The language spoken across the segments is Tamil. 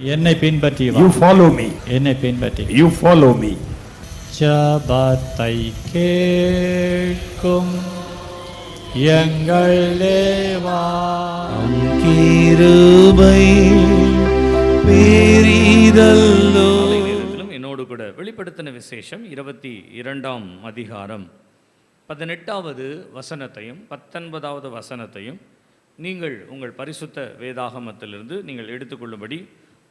என்னை பின்பற்றி வா. You follow me. என்னை பின்பற்றி. You follow me. ஜபத்தை கேட்கும் எங்கள் தேவா, கிருபை பெரிதல்லோ. என்னோடு கூட வெளிப்படுத்தின விசேஷம் 22ஆம் அதிகாரம் 18வது வசனத்தையும் 19வது வசனத்தையும் நீங்கள் உங்கள் பரிசுத்த வேதாகமத்திலிருந்து நீங்கள் எடுத்துக்கொள்ளும்படி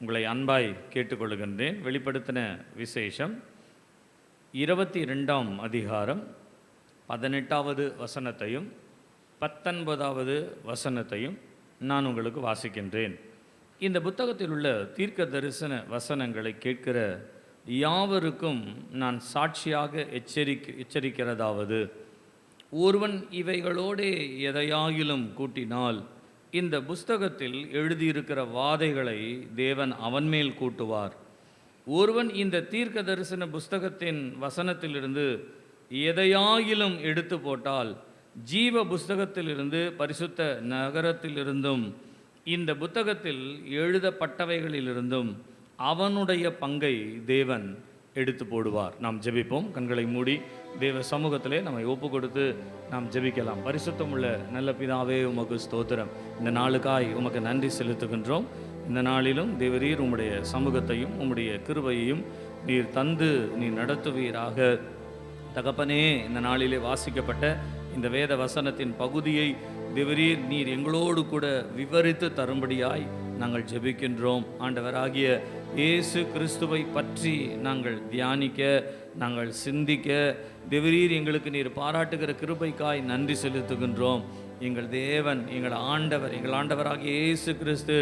உங்களை அன்பாய் கேட்டுக்கொள்கின்றேன். வெளிப்படுத்தின விசேஷம் 22ஆம் அதிகாரம் 18வது வசனத்தையும் 19வது வசனத்தையும் நான் உங்களுக்கு வாசிக்கின்றேன். இந்த புத்தகத்தில் உள்ள தீர்க்க தரிசன வசனங்களை கேட்கிற யாவருக்கும் நான் சாட்சியாக எச்சரிக்கிறதாவது, ஒருவன் இவைகளோடே எதையாகிலும் கூட்டினால் இந்த புஸ்தகத்தில் எழுதியிருக்கிற வாதைகளை தேவன் அவன் மேல் கூட்டுவார். ஒருவன் இந்த தீர்க்க தரிசன புஸ்தகத்தின் வசனத்திலிருந்து எதையாகிலும் எடுத்து போட்டால் ஜீவ புஸ்தகத்திலிருந்து பரிசுத்த நகரத்திலிருந்தும் இந்த புத்தகத்தில் எழுதப்பட்டவைகளிலிருந்தும் அவனுடைய பங்கை தேவன் எடுத்து போடுவார். நாம் ஜெபிப்போம். கண்களை மூடி தேவ சமூகத்திலே நம்மை ஒப்பு கொடுத்து நாம் ஜெபிக்கலாம். பரிசுத்தம் உள்ள நல்ல பிதாவே, உமக்கு ஸ்தோத்திரம். இந்த நாளுக்காய் உமக்கு நன்றி செலுத்துகின்றோம். இந்த நாளிலும் தேவரீர் உம்முடைய சமூகத்தையும் உம்முடைய கிருபையையும் நீர் தந்து நீ நடத்துவீராக. தகப்பனே, இந்த நாளிலே வாசிக்கப்பட்ட இந்த வேத வசனத்தின் பகுதியை தேவரீர் நீர் எங்களோடு கூட விவரித்து தரும்படியாய் நாங்கள் ஜெபிக்கின்றோம். ஆண்டவராகிய இயேசு கிறிஸ்துவை பற்றி நாங்கள் தியானிக்க, நாங்கள் சிந்திக்க தேவரீர் எங்களுக்கு நீர் பாராட்டுகிற கிருபைக்காய் நன்றி செலுத்துகின்றோம். எங்கள் தேவன், எங்கள் ஆண்டவராகிய இயேசு கிறிஸ்து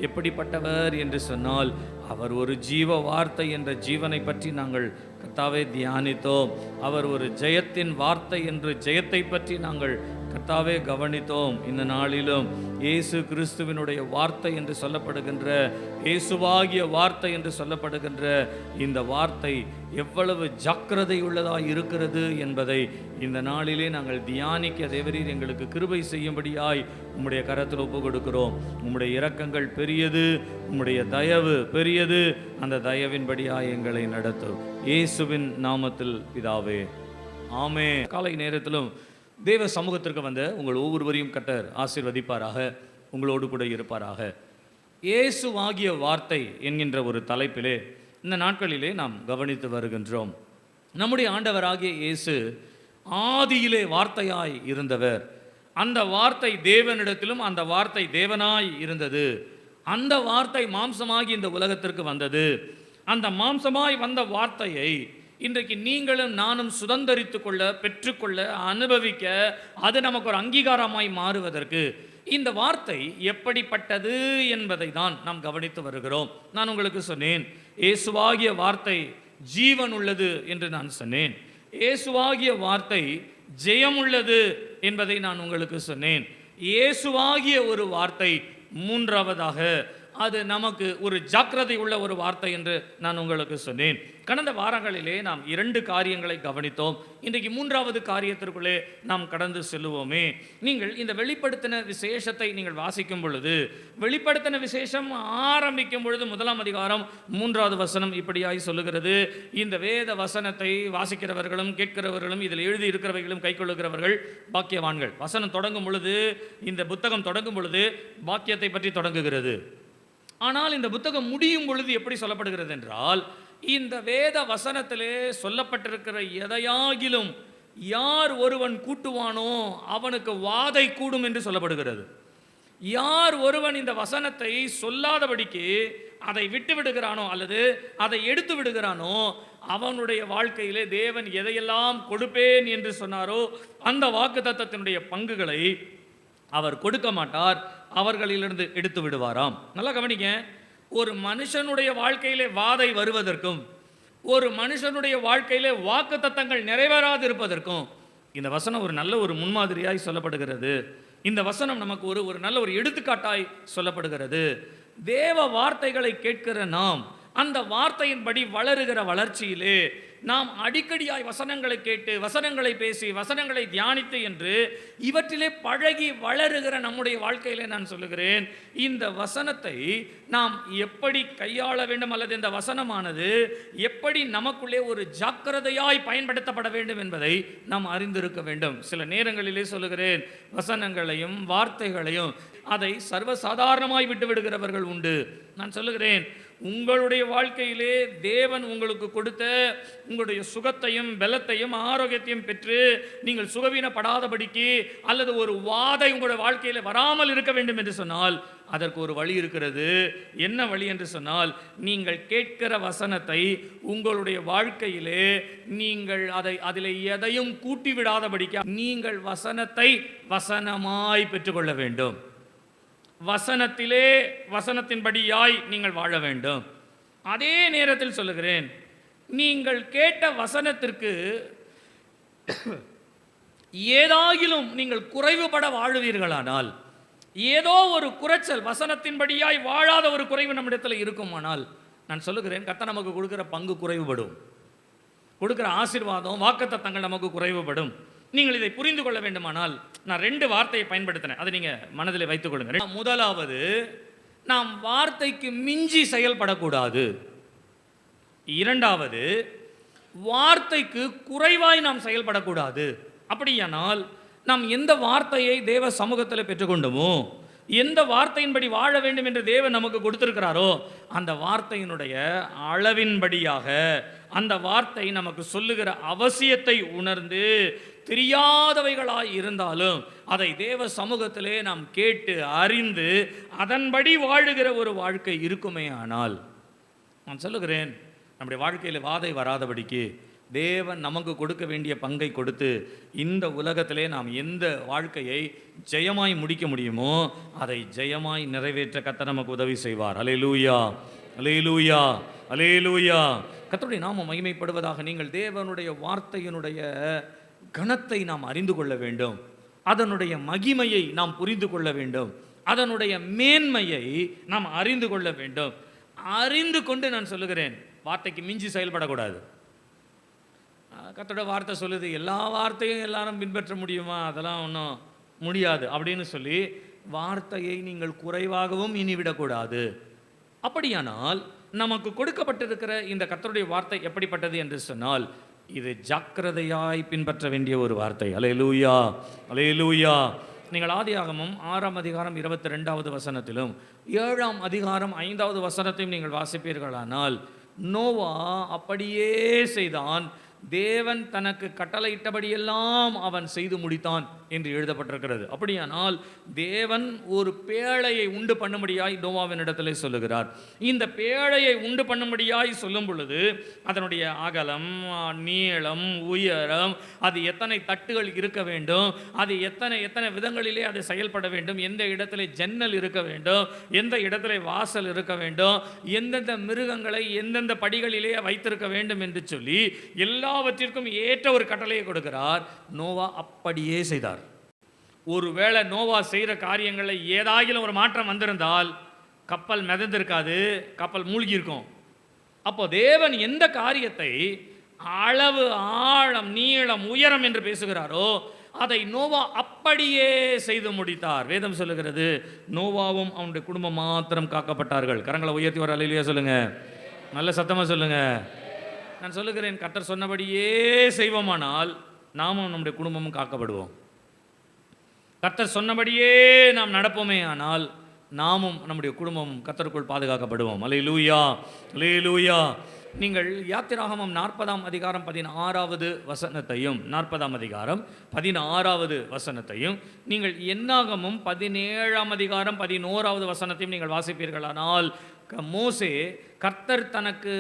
எப்படிப்பட்டவர் என்று சொன்னால், அவர் ஒரு ஜீவ வார்த்தை என்ற ஜீவனை பற்றி நாங்கள் கர்த்தாவே தியானித்தோம். அவர் ஒரு ஜெயத்தின் வார்த்தை என்று ஜெயத்தை பற்றி நாங்கள் கர்த்தாவே கவனித்தோம். இந்த நாளிலும் இயேசு கிறிஸ்துவினுடைய வார்த்தை என்று சொல்லப்படுகின்ற, இயேசுவாகிய வார்த்தை என்று சொல்லப்படுகின்ற இந்த வார்த்தை எவ்வளவு ஜாக்கிரதை உள்ளதாய் இருக்கிறது என்பதை இந்த நாளிலே நாங்கள் தியானிக்க தேவரீர் எங்களுக்கு கிருபை செய்யும்படியாய் உம்முடைய கரத்தில் ஒப்பு கொடுக்கிறோம். உம்முடைய இரக்கங்கள் பெரியது, உம்முடைய தயவு பெரியது. அந்த தயவின்படியாய் எங்களை நடத்தும். இயேசுவின் நாமத்தில் பிதாவே, ஆமே. காலை நேரத்திலும் தேவ சமூகத்திற்கு வந்த உங்கள் ஒவ்வொருவரையும் கர்த்தர் ஆசீர்வதிப்பாராக, உங்களோடு கூட இருப்பாராக. இயேசுவாகிய வார்த்தை என்கின்ற ஒரு தலைப்பிலே இந்த நாட்களிலே நாம் கவனித்து வருகின்றோம். நம்முடைய ஆண்டவராகிய இயேசு ஆதியிலே வார்த்தையாய் இருந்தவர். அந்த வார்த்தை தேவனிடத்திலும் அந்த வார்த்தை தேவனாய் இருந்தது. அந்த வார்த்தை மாம்சமாகி இந்த உலகத்திற்கு வந்தது. அந்த மாம்சமாய் வந்த வார்த்தையை இன்றைக்கு நீங்களும் நானும் சுதந்தரித்து கொள்ள, பெற்றுக்கொள்ள, அனுபவிக்க, அது நமக்கு ஒரு அங்கீகாரமாய் மாறுவதற்கு இந்த வார்த்தை எப்படிப்பட்டது என்பதை தான் நாம் கவனித்து வருகிறோம். நான் உங்களுக்கு சொன்னேன், இயேசுவாகிய வார்த்தை ஜீவன் உள்ளது என்று நான் சொன்னேன். இயேசுவாகிய வார்த்தை ஜெயம் உள்ளது என்பதை நான் உங்களுக்கு சொன்னேன். இயேசுவாகிய ஒரு வார்த்தை மூன்றாவதாக அது நமக்கு ஒரு ஜாக்கிரதை உள்ள ஒரு வார்த்தை என்று நான் உங்களுக்கு சொன்னேன். கடந்த வாரங்களிலே நாம் 2 காரியங்களை கவனித்தோம். இன்றைக்கு 3வது காரியத்திற்குள்ளே நாம் கடந்து செல்லுவோமே. நீங்கள் இந்த வெளிப்படுத்தின விசேஷத்தை நீங்கள் வாசிக்கும் பொழுது, வெளிப்படுத்தின விசேஷம் ஆரம்பிக்கும் பொழுது 1ஆம் அதிகாரம் 3வது வசனம் இப்படியாய் சொல்லுகிறது, இந்த வேத வசனத்தை வாசிக்கிறவர்களும் கேட்கிறவர்களும் இதில் எழுதி இருக்கிறவைகளும் கைக்கொள்ளுகிறவர்கள் பாக்கியவான்கள். வசனம் தொடங்கும் பொழுது, இந்த புத்தகம் தொடங்கும் பொழுது பாக்கியத்தை பற்றி தொடங்குகிறது. ஆனால் இந்த புத்தகம் முடியும் பொழுது எப்படி சொல்லப்படுகிறது என்றால், இந்த வேத வசனத்திலே சொல்லப்பட்டிருக்கிற எதையாகிலும் யார் ஒருவன் கூட்டுவானோ அவனுக்கு வாதை கூடும் என்று சொல்லப்படுகிறது. யார் ஒருவன் இந்த வசனத்தை சொல்லாதபடிக்கு அதை விட்டு விடுகிறானோ அல்லது அதை எடுத்து விடுகிறானோ, அவனுடைய வாழ்க்கையிலே தேவன் எதையெல்லாம் கொடுப்பேன் என்று சொன்னாரோ அந்த வாக்குத்தத்தத்தினுடைய பங்குகளை அவர் கொடுக்க மாட்டார், அவர்களிலிருந்து எடுத்து விடுவாராம். நல்லா கவனிங்க. ஒரு மனுஷனுடைய வாழ்க்கையிலே வாதை வருவதற்கும், ஒரு மனுஷனுடைய வாழ்க்கையிலே வாக்குத்தத்தங்கள் நிறைவேறாது இருப்பதற்கும் இந்த வசனம் ஒரு நல்ல ஒரு முன்மாதிரியாய் சொல்லப்படுகிறது. இந்த வசனம் நமக்கு ஒரு நல்ல ஒரு எடுத்துக்காட்டாய் சொல்லப்படுகிறது. தேவ வார்த்தைகளை கேட்கிற நாம் அந்த வார்த்தையின்படி வளருகிற வளர்ச்சியிலே நாம் அடிக்கடியாய் வசனங்களை கேட்டு வசனங்களை பேசி வசனங்களை தியானித்து என்று இவற்றிலே பழகி வளருகிற நம்முடைய வாழ்க்கையிலே நான் சொல்லுகிறேன், இந்த வசனத்தை நாம் எப்படி கையாள வேண்டும் அல்லது இந்த வசனமானது எப்படி நமக்குள்ளே ஒரு ஜாக்கிரதையாய் பயன்படுத்தப்பட வேண்டும் என்பதை நாம் அறிந்திருக்க வேண்டும். சில நேரங்களிலே சொல்லுகிறேன், வசனங்களையும் வார்த்தைகளையும் அதை சர்வசாதாரணமாய் விட்டு விடுகிறவர்கள் உண்டு. நான் சொல்லுகிறேன், உங்களுடைய வாழ்க்கையிலே தேவன் உங்களுக்கு கொடுத்த உங்களுடைய சுகத்தையும் பலத்தையும் ஆரோக்கியத்தையும் பெற்று நீங்கள் சுகவீனப்படாதபடிக்கு அல்லது ஒரு வாதை உங்களுடைய வாழ்க்கையில் வராமல் இருக்க வேண்டும் என்று சொன்னால் அதற்கு ஒரு வழி இருக்கிறது. என்ன வழி என்று சொன்னால், நீங்கள் கேட்கிற வசனத்தை உங்களுடைய வாழ்க்கையிலே நீங்கள் அதில் எதையும் கூட்டி விடாதபடிக்கு நீங்கள் வசனத்தை வசனமாய் பெற்றுக்கொள்ள வேண்டும். வசனத்திலே வசனத்தின்படியாய் நீங்கள் வாழ வேண்டும். அதே நேரத்தில் சொல்லுகிறேன், நீங்கள் கேட்ட வசனத்திற்கு ஏதாகிலும் நீங்கள் குறைவுபட வாழுவீர்களானால், ஏதோ ஒரு குறைச்சல் வசனத்தின்படியாய் வாழாத ஒரு குறைவு நம்மிடத்தில் இருக்குமானால், நான் சொல்லுகிறேன், கர்த்தர் நமக்கு கொடுக்கிற பங்கு குறைவுபடும், கொடுக்கிற ஆசீர்வாதம் வாக்குத்தத்தங்கள் நமக்கு குறைவுபடும். நீங்கள் இதை புரிந்து கொள்ள வேண்டுமானால் நான் 2 வார்த்தையை பயன்படுத்தினேன், அதை நீங்கள் மனதில் வைத்துக் கொள்ளுங்கள். முதலாவது, நாம் வார்த்தைக்கு மிஞ்சி செயல்படக்கூடாது. இரண்டாவது, வார்த்தைக்கு குறைவாய் நாம் செயல்படக்கூடாது. அப்படியானால் நாம் எந்த வார்த்தையை தேவ சமூகத்தில் பெற்றுக்கொண்டோமோ, எந்த வார்த்தையின்படி வாழ வேண்டும் என்று தேவன் நமக்கு கொடுத்திருக்கிறாரோ அந்த வார்த்தையினுடைய அளவின்படியாக அந்த வார்த்தை நமக்கு சொல்லுகிற அவசியத்தை உணர்ந்து தெரியாதவைகளாய் இருந்தாலும் அதை தேவ சமூகத்திலே நாம் கேட்டு அறிந்து அதன்படி வாழுகிற ஒரு வாழ்க்கை இருக்குமே ஆனால், நான் சொல்லுகிறேன், நம்முடைய வாழ்க்கையில் வாதை வராதபடிக்கு தேவன் நமக்கு கொடுக்க வேண்டிய பங்கை கொடுத்து இந்த உலகத்திலே நாம் எந்த வாழ்க்கையை ஜெயமாய் முடிக்க முடியுமோ அதை ஜெயமாய் நிறைவேற்ற கர்த்தர் நமக்கு உதவி செய்வார். அல்லேலூயா, அல்லேலூயா, அல்லேலூயா. கர்த்தருடைய நாமம் மகிமைப்படுவதாக. நீங்கள் தேவனுடைய வார்த்தையினுடைய கனத்தை நாம் அறிந்து கொள்ள வேண்டும், அதனுடைய மகிமையை நாம் புரிந்து கொள்ள வேண்டும், அதனுடைய மேன்மையை நாம் அறிந்து கொள்ள வேண்டும். அறிந்து கொண்டு நான் சொல்லுகிறேன், வார்த்தைக்கு மிஞ்சி செயல்படக்கூடாது. கர்த்தருடைய வார்த்தை சொல்லுது, எல்லா வார்த்தையும் எல்லாரும் பின்பற்ற முடியுமா? அதெல்லாம் ஒன்றும் முடியாது அப்படின்னு சொல்லி வார்த்தையை நீங்கள் குறைவாகவும் இனிவிடக்கூடாது. அப்படியானால் நமக்கு கொடுக்கப்பட்டிருக்கிற இந்த கர்த்தருடைய வார்த்தை எப்படிப்பட்டது என்று சொன்னால், இது ஜாக்கிரதையாய் பின்பற்ற வேண்டிய ஒரு வார்த்தை. அல்லேலூயா, அல்லேலூயா. நீங்கள் ஆதியாகமம் 6ஆம் அதிகாரம் 22வது வசனத்திலும் 7ஆம் அதிகாரம் 5வது வசனத்தையும் நீங்கள் வாசிப்பீர்களானால், நோவா அப்படியே செய்தான், தேவன் தனக்கு கட்டளையிட்டபடியெல்லாம் அவன் செய்து முடித்தான் என்று எழுதப்பட்டிருக்கிறது. அப்படியானால் தேவன் ஒரு பேழையை உண்டு பண்ணும்படியாய் நோவாவின் இடத்திலே சொல்லுகிறார். இந்த பேழையை உண்டு பண்ணும்படியாய் சொல்லும் பொழுது அதனுடைய அகலம், நீளம், உயரம், அது எத்தனை தட்டுகள் இருக்க வேண்டும், அது எத்தனை விதங்களிலே அது செயல்பட வேண்டும், எந்த இடத்துல ஜன்னல் இருக்க வேண்டும், எந்த இடத்துல வாசல் இருக்க வேண்டும், எந்தெந்த மிருகங்களை எந்தெந்த படிகளிலே வைத்திருக்க வேண்டும் என்று சொல்லி எல்லாவற்றிற்கும் ஏற்ற ஒரு கட்டளையை கொடுக்கிறார். நோவா அப்படியே செய்தார். ஒருவேளை நோவா செய்கிற காரியங்களில் ஏதாகிலும் ஒரு மாற்றம் வந்திருந்தால் கப்பல் மிதந்திருக்காது, கப்பல் மூழ்கி இருக்கும். அப்போ தேவன் எந்த காரியத்தை அளவு, ஆழம், நீளம், உயரம் என்று பேசுகிறாரோ அதை நோவா அப்படியே செய்து முடித்தார். வேதம் சொல்லுகிறது, நோவாவும் அவனுடைய குடும்பம் மாத்திரம் காக்கப்பட்டார்கள். கரங்களை உயர்த்தி வர அல்லேலூயா சொல்லுங்க, நல்ல சத்தமாக சொல்லுங்க. நான் சொல்லுகிறேன், கர்த்தர் சொன்னபடியே செய்வோமானால் நாமும் நம்முடைய குடும்பமும் காக்கப்படுவோம். கர்த்தர் சொன்னபடியே நாம் நடப்போமே ஆனால் நாமும் நம்முடைய குடும்பமும் கர்த்தருக்குள் பாதுகாக்கப்படுவோம். அல்லேலூயா, அல்லேலூயா. நீங்கள் யாத்திராகமம் 40ஆம் அதிகாரம் 16வது வசனத்தையும் 40ஆம் அதிகாரம் 16வது வசனத்தையும் நீங்கள் என்னாகமும் 17ஆம் அதிகாரம் 11வது வசனத்தையும் நீங்கள் வாசிப்பீர்களானால், மோசே கர்த்தர் தனக்கு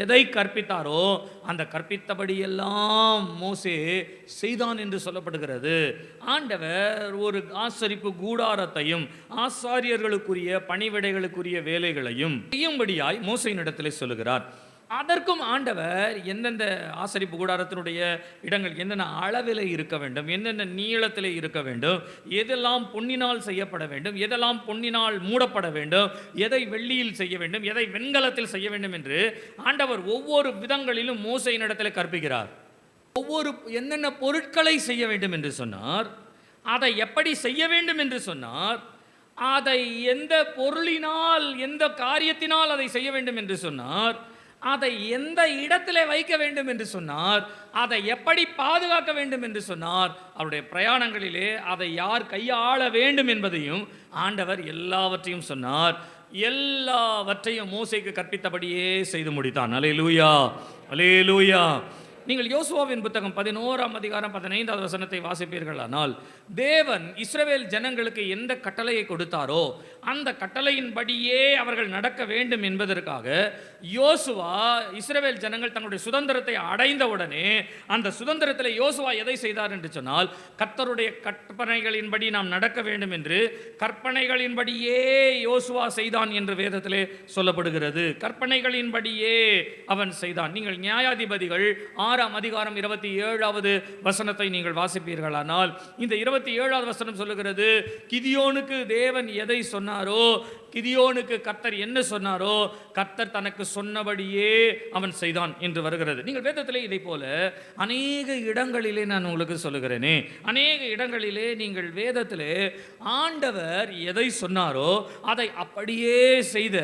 எதை கற்பித்தாரோ அந்த கற்பித்தபடியெல்லாம் மோசே செய்தான் என்று சொல்லப்படுகிறது. ஆண்டவர் ஒரு ஆசரிப்பு கூடாரத்தையும் ஆசாரியர்களுக்குரிய பணிவிடைகளுக்குரிய வேலைகளையும் செய்யும்படியாய் மோசேயினிடத்திலே சொல்லுகிறார். அதற்கும் ஆண்டவர் எந்தெந்த ஆசரிப்பு கூடாரத்தினுடைய இடங்கள் என்னென்ன அளவில் இருக்க வேண்டும், என்னென்ன நீளத்தில் இருக்க வேண்டும், எதெல்லாம் பொன்னினால் செய்யப்பட வேண்டும், எதெல்லாம் பொன்னினால் மூடப்பட வேண்டும், எதை வெள்ளியில் செய்ய வேண்டும், எதை வெண்கலத்தில் செய்ய வேண்டும் என்று ஆண்டவர் ஒவ்வொரு விதங்களிலும் மோசேயினிடத்தில் கற்பிக்கிறார். ஒவ்வொரு என்னென்ன பொருட்களை செய்ய வேண்டும் என்று சொன்னார், அதை எப்படி செய்ய வேண்டும் என்று சொன்னார், அதை எந்த பொருளினால் எந்த காரியத்தினால் அதை செய்ய வேண்டும் என்று சொன்னார், அதை எந்த இடத்திலே வைக்க வேண்டும் என்று சொன்னார், அதை எப்படி பாதுகாக்க வேண்டும் என்று சொன்னார், அவருடைய பிரயாணங்களிலே அதை யார் கையாள வேண்டும் என்பதையும் ஆண்டவர் எல்லாவற்றையும் சொன்னார். எல்லாவற்றையும் மோசேக்கு கற்பித்தபடியே செய்து முடித்தான். அல்லேலூயா, அல்லேலூயா. நீங்கள் யோசுவாவின் புத்தகம் 11ஆம் அதிகாரம் 15வது வசனத்தை வாசிப்பீர்களானால், தேவன் இஸ்ரவேல் ஜனங்களுக்கு எந்த கட்டளையை கொடுத்தாரோ அந்த கட்டளையின்படியே அவர்கள் நடக்க வேண்டும் என்பதற்காக யோசுவா இஸ்ரவேல் ஜனங்கள் தங்களுடைய சுதந்திரத்தை அடைந்தவுடனே அந்த சுதந்திரத்தில் யோசுவா எதை செய்தார் என்று சொன்னால், கர்த்தருடைய கற்பனைகளின்படி நாம் நடக்க வேண்டும் என்று கற்பனைகளின்படியே யோசுவா செய்தான் என்று வேதத்திலே சொல்லப்படுகிறது. கற்பனைகளின்படியே அவன் செய்தான். நீங்கள் நியாயாதிபதிகள் 6ஆம் அதிகாரம் 27வது வசனத்தை நீங்கள் வாசிப்பீர்களானால், இந்த 27வது வசனம் சொல்லுகிறது, கிதியோனுக்கு தேவன் எதை சொன்னாரோ, கிதியோனுக்கு கர்த்தர் என்ன சொன்னாரோ, கர்த்தர் தனக்கு சொன்னபடியே அவன் செய்தான் என்று வருகிறது. நீங்கள் வேதத்திலே இதை போல அநேக இடங்களிலே நான் உங்களுக்கு சொல்லுகிறேனே, அநேக இடங்களிலே நீங்கள் வேதத்திலே ஆண்டவர் எதை சொன்னாரோ அதை அப்படியே செய்த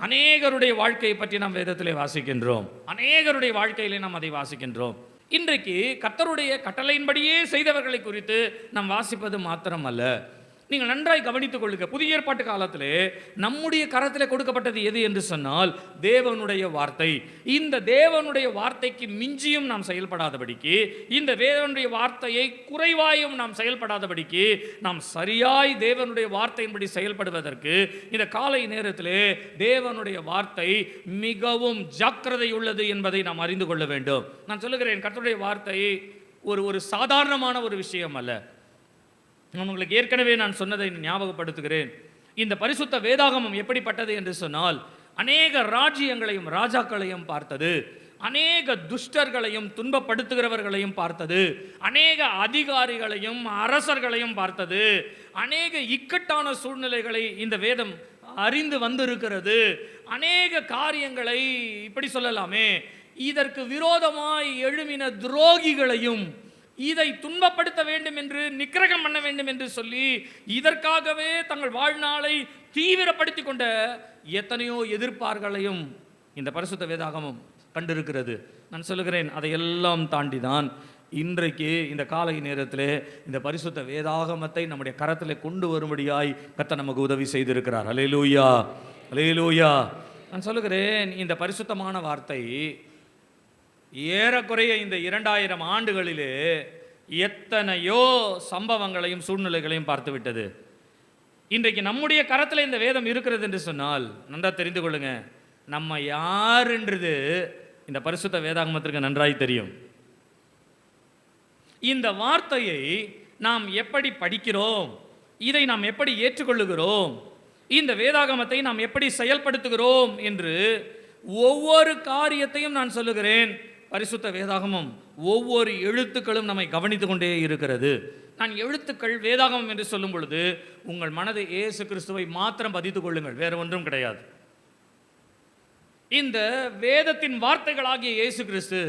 அநேகருடைய வாழ்க்கையை பற்றி நாம் வேதத்திலே வாசிக்கின்றோம். அநேகருடைய வாழ்க்கையிலே நாம் அதை வாசிக்கின்றோம். இன்றைக்கு கர்த்தருடைய கட்டளையின்படியே செய்தவர்களை குறித்து நாம் வாசிப்பது மாத்திரம் அல்ல. நீங்கள் நன்றாய் கவனித்துக் கொள்ளுங்க. புதிய ஏற்பாட்டு காலத்திலே நம்முடைய கரத்தில் கொடுக்கப்பட்டது எது என்று சொன்னால் தேவனுடைய வார்த்தை. இந்த தேவனுடைய வார்த்தைக்கு மிஞ்சியும் நாம் செயல்படாதபடிக்கு, இந்த தேவனுடைய வார்த்தையை குறைவாயும் நாம் செயல்படாதபடிக்கு, நாம் சரியாய் தேவனுடைய வார்த்தையின்படி செயல்படுவதற்கு இந்த காலை நேரத்திலே தேவனுடைய வார்த்தை மிகவும் ஜாக்கிரதை உள்ளது என்பதை நாம் அறிந்து கொள்ள வேண்டும். நான் சொல்லுகிறேன், கர்த்தருடைய வார்த்தை ஒரு சாதாரணமான ஒரு விஷயம் அல்ல. உங்களுக்கு ஏற்கனவே நான் சொன்னதை ஞாபகப்படுத்துகிறேன். இந்த பரிசுத்த வேதாகமம் எப்படிப்பட்டது என்று சொன்னால், அநேக ராஜ்யங்களையும் ராஜாக்களையும் பார்த்தது, அநேக துஷ்டர்களையும் துன்பப்படுத்துகிறவர்களையும் பார்த்தது, அநேக அதிகாரிகளையும் அரசர்களையும் பார்த்தது, அநேக இக்கட்டான சூழ்நிலைகளை இந்த வேதம் அறிந்து வந்திருக்கிறது. அநேக காரியங்களை இப்படி சொல்லலாமே, இதற்கு விரோதமாய் எழுமின துரோகிகளையும், இதை துன்பப்படுத்த வேண்டும் என்று நிக்கிரகம் பண்ண வேண்டும் என்று சொல்லி இதற்காகவே தங்கள் வாழ்நாளை தீவிரப்படுத்தி கொண்ட எத்தனையோ எதிர்ப்பார்களையும் இந்த பரிசுத்த வேதாகமம் கண்டிருக்கிறது. நான் சொல்லுகிறேன், அதையெல்லாம் தாண்டிதான் இன்றைக்கு இந்த காலை நேரத்தில் இந்த பரிசுத்த வேதாகமத்தை நம்முடைய கரத்தில் கொண்டு வரும்படியாய் கர்த்தர் நமக்கு உதவி செய்திருக்கிறார். அல்லேலூயா, அல்லேலூயா. நான் சொல்லுகிறேன், இந்த பரிசுத்தமான வார்த்தை ஏறக்குறைய இந்த 2000 ஆண்டுகளிலே எத்தனையோ சம்பவங்களையும் சூழ்நிலைகளையும் பார்த்து விட்டது. இன்றைக்கு நம்முடைய கரத்தில் இந்த வேதம் இருக்கிறது என்று சொன்னால் நன்றா தெரிந்து கொள்ளுங்க, நம்ம யார் என்றது இந்த பரிசுத்த வேதாகமத்திற்கு நன்றாய் தெரியும். இந்த வார்த்தையை நாம் எப்படி படிக்கிறோம், இதை நாம் எப்படி ஏற்றுக்கொள்ளுகிறோம், இந்த வேதாகமத்தை நாம் எப்படி செயல்படுத்துகிறோம் என்று ஒவ்வொரு காரியத்தையும் நான் சொல்லுகிறேன், பரிசுத்த வேதாகமம் ஒவ்வொரு எழுத்துக்களும் நம்மை கவனித்துக் கொண்டே இருக்கிறது. நான் எழுத்துக்கள் வேதாகமம் என்று சொல்லும் பொழுது உங்கள் மனதை இயேசு கிறிஸ்துவை மாத்திரம் பதித்துக் கொள்ளுங்கள், வேற ஒன்றும் கிடையாது. இந்த வேதத்தின் வார்த்தைகளாகிய இயேசு கிறிஸ்து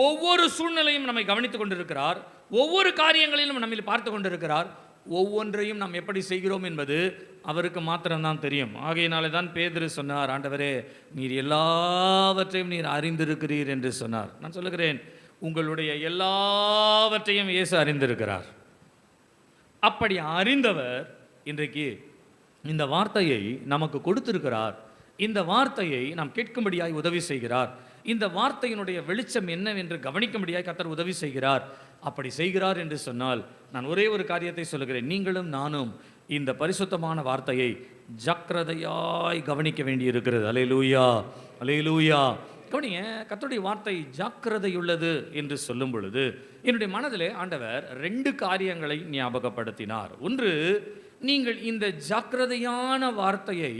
ஒவ்வொரு சூழ்நிலையும் நம்மை கவனித்துக் கொண்டிருக்கிறார், ஒவ்வொரு காரியங்களிலும் நம்மில் பார்த்து கொண்டிருக்கிறார். ஒவ்வொன்றையும் நாம் எப்படி செய்கிறோம் என்பது அவருக்கு மாத்திரம்தான் தெரியும். ஆகையினாலே தான் பேதுரு சொன்னார், ஆண்டவரே நீர் எல்லாவற்றையும் நீர் அறிந்திருக்கிறீர் என்று சொன்னார். நான் சொல்லுகிறேன், உங்களுடைய எல்லாவற்றையும் இயேசு அறிந்திருக்கிறார். அப்படி அறிந்தவர் இன்றைக்கு இந்த வார்த்தையை நமக்கு கொடுத்திருக்கிறார். இந்த வார்த்தையை நாம் கேட்கும்படியாய் உதவி செய்கிறார். இந்த வார்த்தையினுடைய வெளிச்சம் என்னவென்று கவனிக்கும்படியாய் கர்த்தர் உதவி செய்கிறார். அப்படி செய்கிறார் என்று சொன்னால் நான் ஒரே ஒரு காரியத்தை சொல்லுகிறேன், நீங்களும் நானும் இந்த பரிசுத்தமான வார்த்தையை ஜாக்கிரதையாய் கவனிக்க வேண்டி இருக்கிறது. அல்லேலூயா, அல்லேலூயா. கவனிங்க, கர்த்தருடைய வார்த்தை ஜாக்கிரதையுள்ளது என்று சொல்லும் பொழுது என்னுடைய மனதிலே ஆண்டவர் 2 காரியங்களை ஞாபகப்படுத்தினார். ஒன்று, நீங்கள் இந்த ஜாக்கிரதையான வார்த்தையை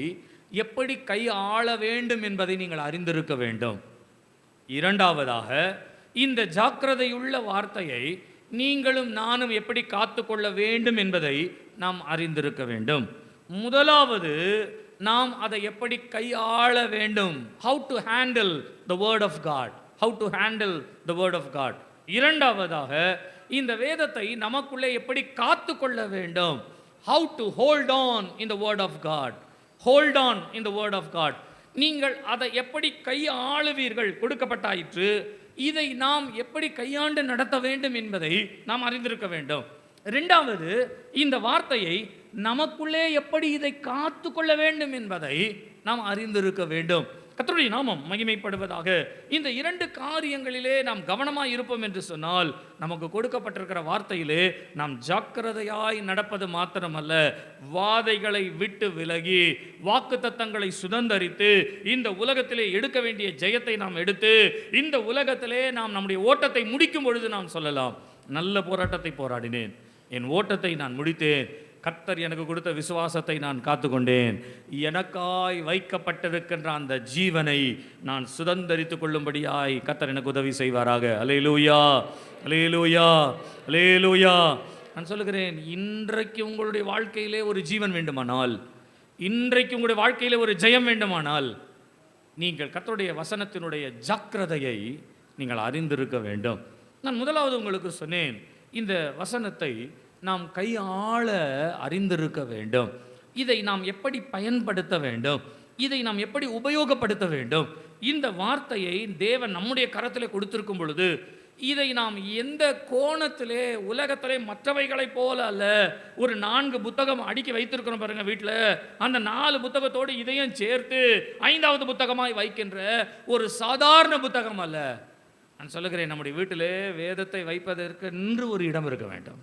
எப்படி கையாள வேண்டும் என்பதை நீங்கள் அறிந்திருக்க வேண்டும். இரண்டாவதாக, இந்த ஜாக்கிரதையுள்ள வார்த்தையை நீங்களும் நானும் எப்படி காத்துக்கொள்ள வேண்டும் என்பதை நாம் அறிந்திருக்க வேண்டும். முதலாவது, நாம் அதை எப்படி கையாள வேண்டும். How to handle the word of God. How to handle the word of God. இரண்டாவதாக, இந்த வேதத்தை நமக்குள்ளே எப்படி காத்துக்கொள்ள வேண்டும். How to hold on in the word of God. Hold on in the word of God. நீங்கள் அதை எப்படி கையாளுவீர்கள் கொடுக்கப்பட்டாயிற்று. இதை நாம் எப்படி கையாண்டு நடத்த வேண்டும் என்பதை நாம் அறிந்திருக்க வேண்டும். இரண்டாவது, இந்த வார்த்தையை நமக்குள்ளே எப்படி இதை காத்து கொள்ள வேண்டும் என்பதை நாம் அறிந்திருக்க வேண்டும். கர்த்தருடைய நாமம் மகிமைப்படுவதாக. இந்த இரண்டு காரியங்களிலே நாம் கவனமாய் இருப்போம் என்று சொன்னால், நமக்கு கொடுக்கப்பட்டிருக்கிற வார்த்தையிலே நாம் ஜாக்கிரதையாய் நடப்பது மாத்திரமல்ல, வாதைகளை விட்டு விலகி வாக்குத்தத்தங்களை சுதந்தரித்து இந்த உலகத்திலே எடுக்க வேண்டிய ஜெயத்தை நாம் எடுத்து இந்த உலகத்திலே நாம் நம்முடைய ஓட்டத்தை முடிக்கும் பொழுது நாம் சொல்லலாம், நல்ல போராட்டத்தை போராடினேன், என் ஓட்டத்தை நான் முடித்தேன், கர்த்தர் எனக்கு கொடுத்த விசுவாசத்தை நான் காத்துக்கொண்டேன், எனக்காய் வைக்கப்பட்டிருக்கின்ற அந்த ஜீவனை நான் சுதந்தரித்துக் கொள்ளும்படியாய் கர்த்தர் எனக்கு உதவி செய்வாராக. அல்லேலூயா, அல்லேலூயா, அல்லேலூயா. நான் சொல்லுகிறேன், இன்றைக்கு உங்களுடைய வாழ்க்கையிலே ஒரு ஜீவன் வேண்டுமானால், இன்றைக்கு உங்களுடைய வாழ்க்கையிலே ஒரு ஜெயம் வேண்டுமானால், நீங்கள் கர்த்தருடைய வசனத்தினுடைய ஜாக்கிரதையை நீங்கள் அறிந்திருக்க வேண்டும். நான் முதலாவது உங்களுக்கு சொன்னேன், இந்த வசனத்தை நாம் கையாள அறிந்திருக்க வேண்டும். இதை நாம் எப்படி பயன்படுத்த வேண்டும், இதை நாம் எப்படி உபயோகப்படுத்த வேண்டும். இந்த வார்த்தையை தேவன் நம்முடைய கரத்திலே கொடுத்திருக்கும் பொழுது, இதை நாம் எந்த கோணத்திலே, உலகத்திலே மற்றவைகளைப் போல அல்ல, ஒரு 4 புத்தகம் அடுக்கி வைத்திருக்கிறோம் பாருங்க வீட்டில், அந்த 4 புத்தகத்தோடு இதையும் சேர்த்து 5வது புத்தகமாய் வைக்கின்ற ஒரு சாதாரண புத்தகம் அல்ல. நான் சொல்லுகிறேன், நம்முடைய வீட்டிலே வேதத்தை வைப்பதற்கு என்று ஒரு இடம் இருக்க வேண்டும்.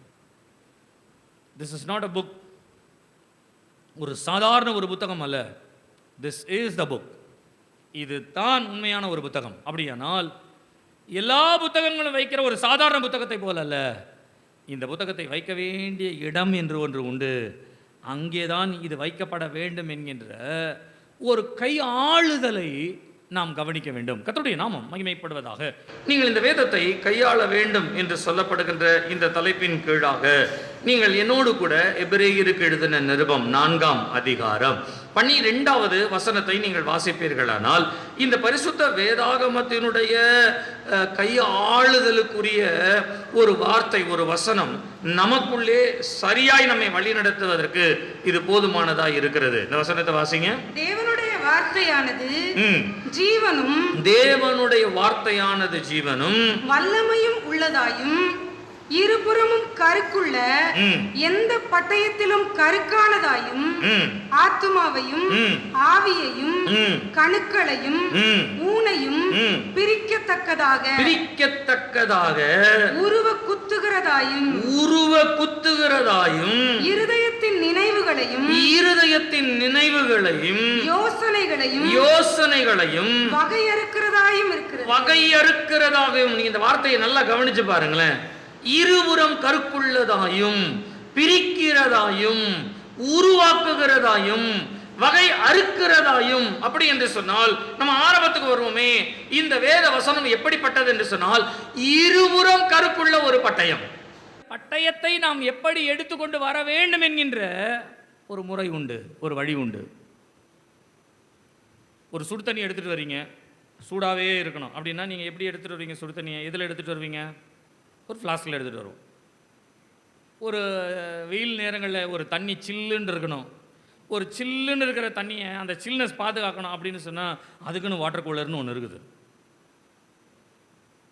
This is not a book. ஒரு சாதாரண ஒரு புத்தகம் அல்ல. This is the book. இது தான் உண்மையான ஒரு புத்தகம். அப்படியானால் எல்லா புத்தகங்களும் வைக்கிற ஒரு சாதாரண புத்தகத்தை போல அல்ல, இந்த புத்தகத்தை வைக்க வேண்டிய இடம் என்று ஒன்று உண்டு. அங்கேதான் இது வைக்கப்பட வேண்டும் என்கின்ற ஒரு கையாளுதலை நாம் கவனிக்க வேண்டும். கர்த்தருடைய நாமம் மகிமைப்படுவதாக. நீங்கள் இந்த வேதத்தை கையாள வேண்டும் என்று சொல்லப்படுகின்ற இந்த தலைப்பின் கீழாக நீங்கள் என்னோடு கூட எபிரேயருக்கு எழுதின நிருபம் 4ஆம் அதிகாரம் 12வது வசனத்தை நீங்கள் வாசிப்பீர்களானால், இந்த பரிசுத்த வேதாகமத்தினுடைய கையாளுதலுக்குரிய ஒரு வார்த்தை, ஒரு வசனம் நமக்குள்ளே சரியாய் நம்மை வழிநடத்துவதற்கு இது போதுமானதாய் இருக்கிறது. இந்த வசனத்தை வாசிங்க. தேவனுடைய வார்த்தையானது ஜீவனும், தேவனுடைய வார்த்தையானது ஜீவனும் வல்லமையும் உள்ளதாயும், இருபுறமும் கருக்குள்ள எந்த பட்டயத்திலும் கருக்கானதாயும், ஆத்துமாவையும் ஆவியையும் கணுக்களையும் ஊனையும் பிரிக்கத்தக்கதாக உருவ குத்துகிறதாயும், இருதயத்தின் நினைவுகளையும் யோசனைகளையும் வகையறுக்கிறதாயும் இருக்கிறது. வகையறுக்கிறதாகவும். நீங்க இந்த வார்த்தையை நல்லா கவனிச்சு பாருங்களேன். இருபுறம் கருக்குள்ளதாயும், பிரிக்கிறதாயும், உருவாக்குகிறதாயும், வகை அறுக்கிறதாயும். அப்படி என்று சொன்னால் நம்ம ஆரம்பத்துக்கு வருவோமே, இந்த வேத வசனம் எப்படிப்பட்டது என்று சொன்னால், இருபுறம் கருக்குள்ள ஒரு பட்டயம். பட்டயத்தை நாம் எப்படி எடுத்துக்கொண்டு வர வேண்டும் என்கின்ற ஒரு முறை உண்டு, ஒரு வழி உண்டு. ஒரு சுடு தண்ணி எடுத்துகிட்டு வரீங்க, சூடாகவே இருக்கணும் அப்படின்னா நீங்கள் எப்படி எடுத்துகிட்டு வருவீங்க? சுடு தண்ணியை எதில் எடுத்துகிட்டு வருவீங்க? ஒரு ஃப்ளாஸ்கில் எடுத்துகிட்டு வருவோம். ஒரு வெயில் நேரங்களில் ஒரு தண்ணி சில்லுன்னு இருக்கணும். ஒரு சில்லுன்னு இருக்கிற தண்ணியை, அந்த சில்னஸ் பாதுகாக்கணும் அப்படின்னு சொன்னால் அதுக்குன்னு வாட்டர் கூலர்னு ஒன்று இருக்குது.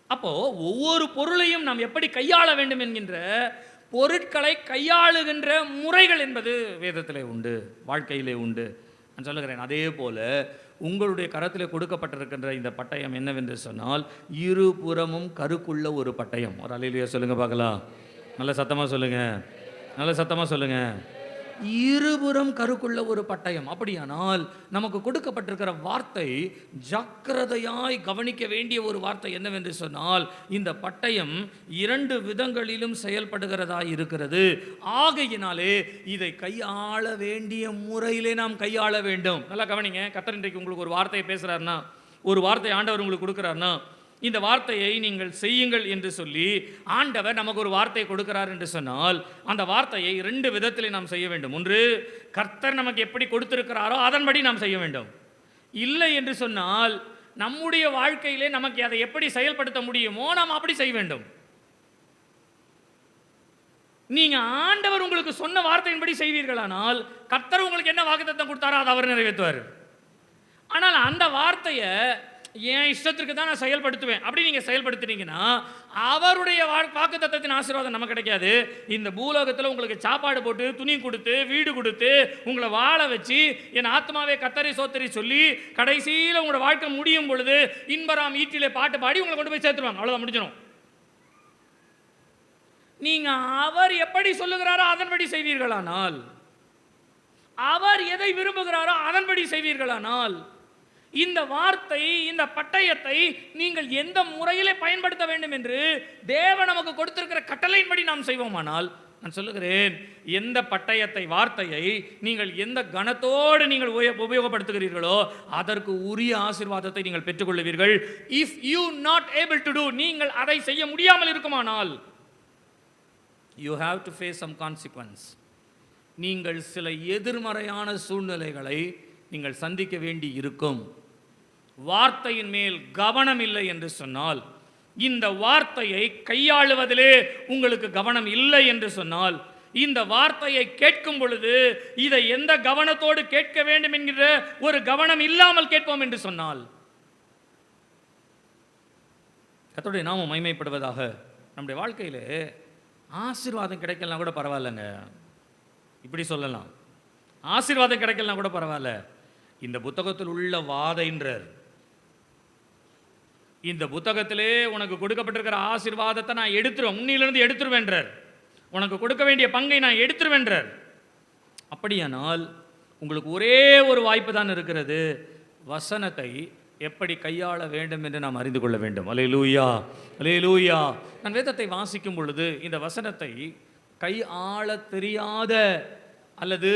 அப்போது ஒவ்வொரு பொருளையும் நாம் எப்படி கையாள வேண்டும் என்கின்ற பொருட்களை கையாளுகின்ற முறைகள் என்பது வேதத்திலே உண்டு, வாழ்க்கையிலே உண்டு. நான் சொல்லுகிறேன், அதே போல் உங்களுடைய கரத்திலே கொடுக்கப்பட்டிருக்கின்ற இந்த பட்டயம் என்னவென்று சொன்னால், இருபுறமும் கருக்குள்ள ஒரு பட்டயம். ஒரு அல்லேலூயா சொல்லுங்க பார்க்கலாம். நல்ல சத்தமாக சொல்லுங்க, நல்ல சத்தமாக சொல்லுங்க. இருபுறம் கருக்குள்ள ஒரு பட்டயம். அப்படியானால் நமக்கு கொடுக்கப்பட்டிருக்கிற வார்த்தை ஜாக்கிரதையாய் கவனிக்க வேண்டிய ஒரு வார்த்தை என்னவென்று சொன்னால், இந்த பட்டயம் 2 விதங்களிலும் செயல்படுகிறதாய் இருக்கிறது. ஆகையினாலே இதை கையாள வேண்டிய முறையிலே நாம் கையாள வேண்டும். நல்லா கவனிங்க. கர்த்தர் இன்றைக்கு உங்களுக்கு ஒரு வார்த்தையை பேசுகிறாருன்னா, ஒரு வார்த்தை ஆண்டவர் உங்களுக்கு கொடுக்குறாருன்னா, இந்த வார்த்தையை நீங்கள் செய்யுங்கள் என்று சொல்லி ஆண்டவர் நமக்கு ஒரு வார்த்தை கொடுக்கிறார் என்று சொன்னால் அந்த வார்த்தையை 2 விதத்தில் நாம் செய்ய வேண்டும். ஒன்று, கர்த்தர் நமக்கு எப்படி கொடுத்திருக்கிறாரோ அதன்படி நாம் செய்ய வேண்டும். இல்லை என்று சொன்னால் நம்முடைய வாழ்க்கையிலே நமக்கு அதை எப்படி செயல்படுத்த முடியுமோ நாம் அப்படி செய்ய வேண்டும். நீங்க ஆண்டவர் உங்களுக்கு சொன்ன வார்த்தையின்படி செய்வீர்களானால் கர்த்தர் உங்களுக்கு என்ன வாக்குத்தத்தம் கொடுத்தாரோ அதை அவர் நிறைவேற்றுவார். ஆனால் அந்த வார்த்தையை என் இஷ்டத்திற்கு தான் நான் செயல்படுத்துவேன் அப்படி நீங்க செயல்படுத்தினீங்கன்னா அவருடைய வாக்குத்தத்தத்தின் ஆசீர்வாதம் நமக்கு கிடைக்காது. இந்த பூலோகத்தில் உங்களுக்கு சாப்பாடு போட்டு, துணி கொடுத்து, வீடு கொடுத்து, உங்களை வாழ வச்சு, என் ஆத்மாவே கர்த்தரை சோத்தரி சொல்லி கடைசியில் உங்களோட வாழ்க்கை முடியும் பொழுது இன்பராம் ஈட்டிலே பாட்டு பாடி உங்களை கொண்டு போய் சேர்த்துருவாங்க. அவ்வளோதான், முடிஞ்சிடும். நீங்க அவர் எப்படி சொல்லுகிறாரோ அதன்படி செய்வீர்களானால், அவர் எதை விரும்புகிறாரோ அதன்படி செய்வீர்களானால், இந்த வார்த்தை, இந்த பட்டயத்தை நீங்கள் எந்த முறையிலே பயன்படுத்த வேண்டும் என்று தேவன் நமக்கு கொடுத்திருக்கிற கட்டளையின்படி நாம் செய்வோமானால், நான் சொல்லுகிறேன், எந்த பட்டயத்தை, வார்த்தையை நீங்கள் எந்த கணத்தோடு நீங்கள் உபயோகப்படுத்துகிறீர்களோ அதற்கு உரிய ஆசீர்வாதத்தை நீங்கள் பெற்றுக்கொள்வீர்கள். If you not able to do, நீங்கள் அதை செய்ய முடியாமல் இருக்குமானால், you have to face some consequence. நீங்கள் சில எதிர்மறையான சூழ்நிலைகளை நீங்கள் சந்திக்க வேண்டி இருக்கும். வார்த்தையின் மேல் கவனம் இல்லை என்று சொன்னால், இந்த வார்த்தையை கையாளுவதிலே உங்களுக்கு கவனம் இல்லை என்று சொன்னால், இந்த வார்த்தையை கேட்கும் பொழுது இதை எந்த கவனத்தோடு கேட்க வேண்டும் என்கிற ஒரு கவனம் இல்லாமல் கேட்போம் என்று சொன்னால், கர்த்தருடைய நாமம் மகிமைப்படுவதாக. நம்முடைய வாழ்க்கையிலே ஆசீர்வாதம் கிடைக்கலாம் கூட பரவாயில்லைங்க, இப்படி சொல்லலாம். ஆசீர்வாதம் கிடைக்கலாம் கூட பரவாயில்ல. இந்த புத்தகத்தில் உள்ள வாதைன்றார், இந்த புத்தகத்திலே உனக்கு கொடுக்கப்பட்டிருக்கிற ஆசீர்வாதத்தை நான் எடுத்துருவேன், உன்னிலிருந்து எடுத்துருவேன்றார். உனக்கு கொடுக்க வேண்டிய பங்கை நான் எடுத்துருவேன்றார். அப்படியானால் உங்களுக்கு ஒரே ஒரு வாய்ப்பு தான் இருக்கிறது, வசனத்தை எப்படி கையாள வேண்டும் என்று நாம் அறிந்து கொள்ள வேண்டும். அல்லேலூயா, அல்லேலூயா. நான் வேதத்தை வாசிக்கும் பொழுது இந்த வசனத்தை கையாள தெரியாத அல்லது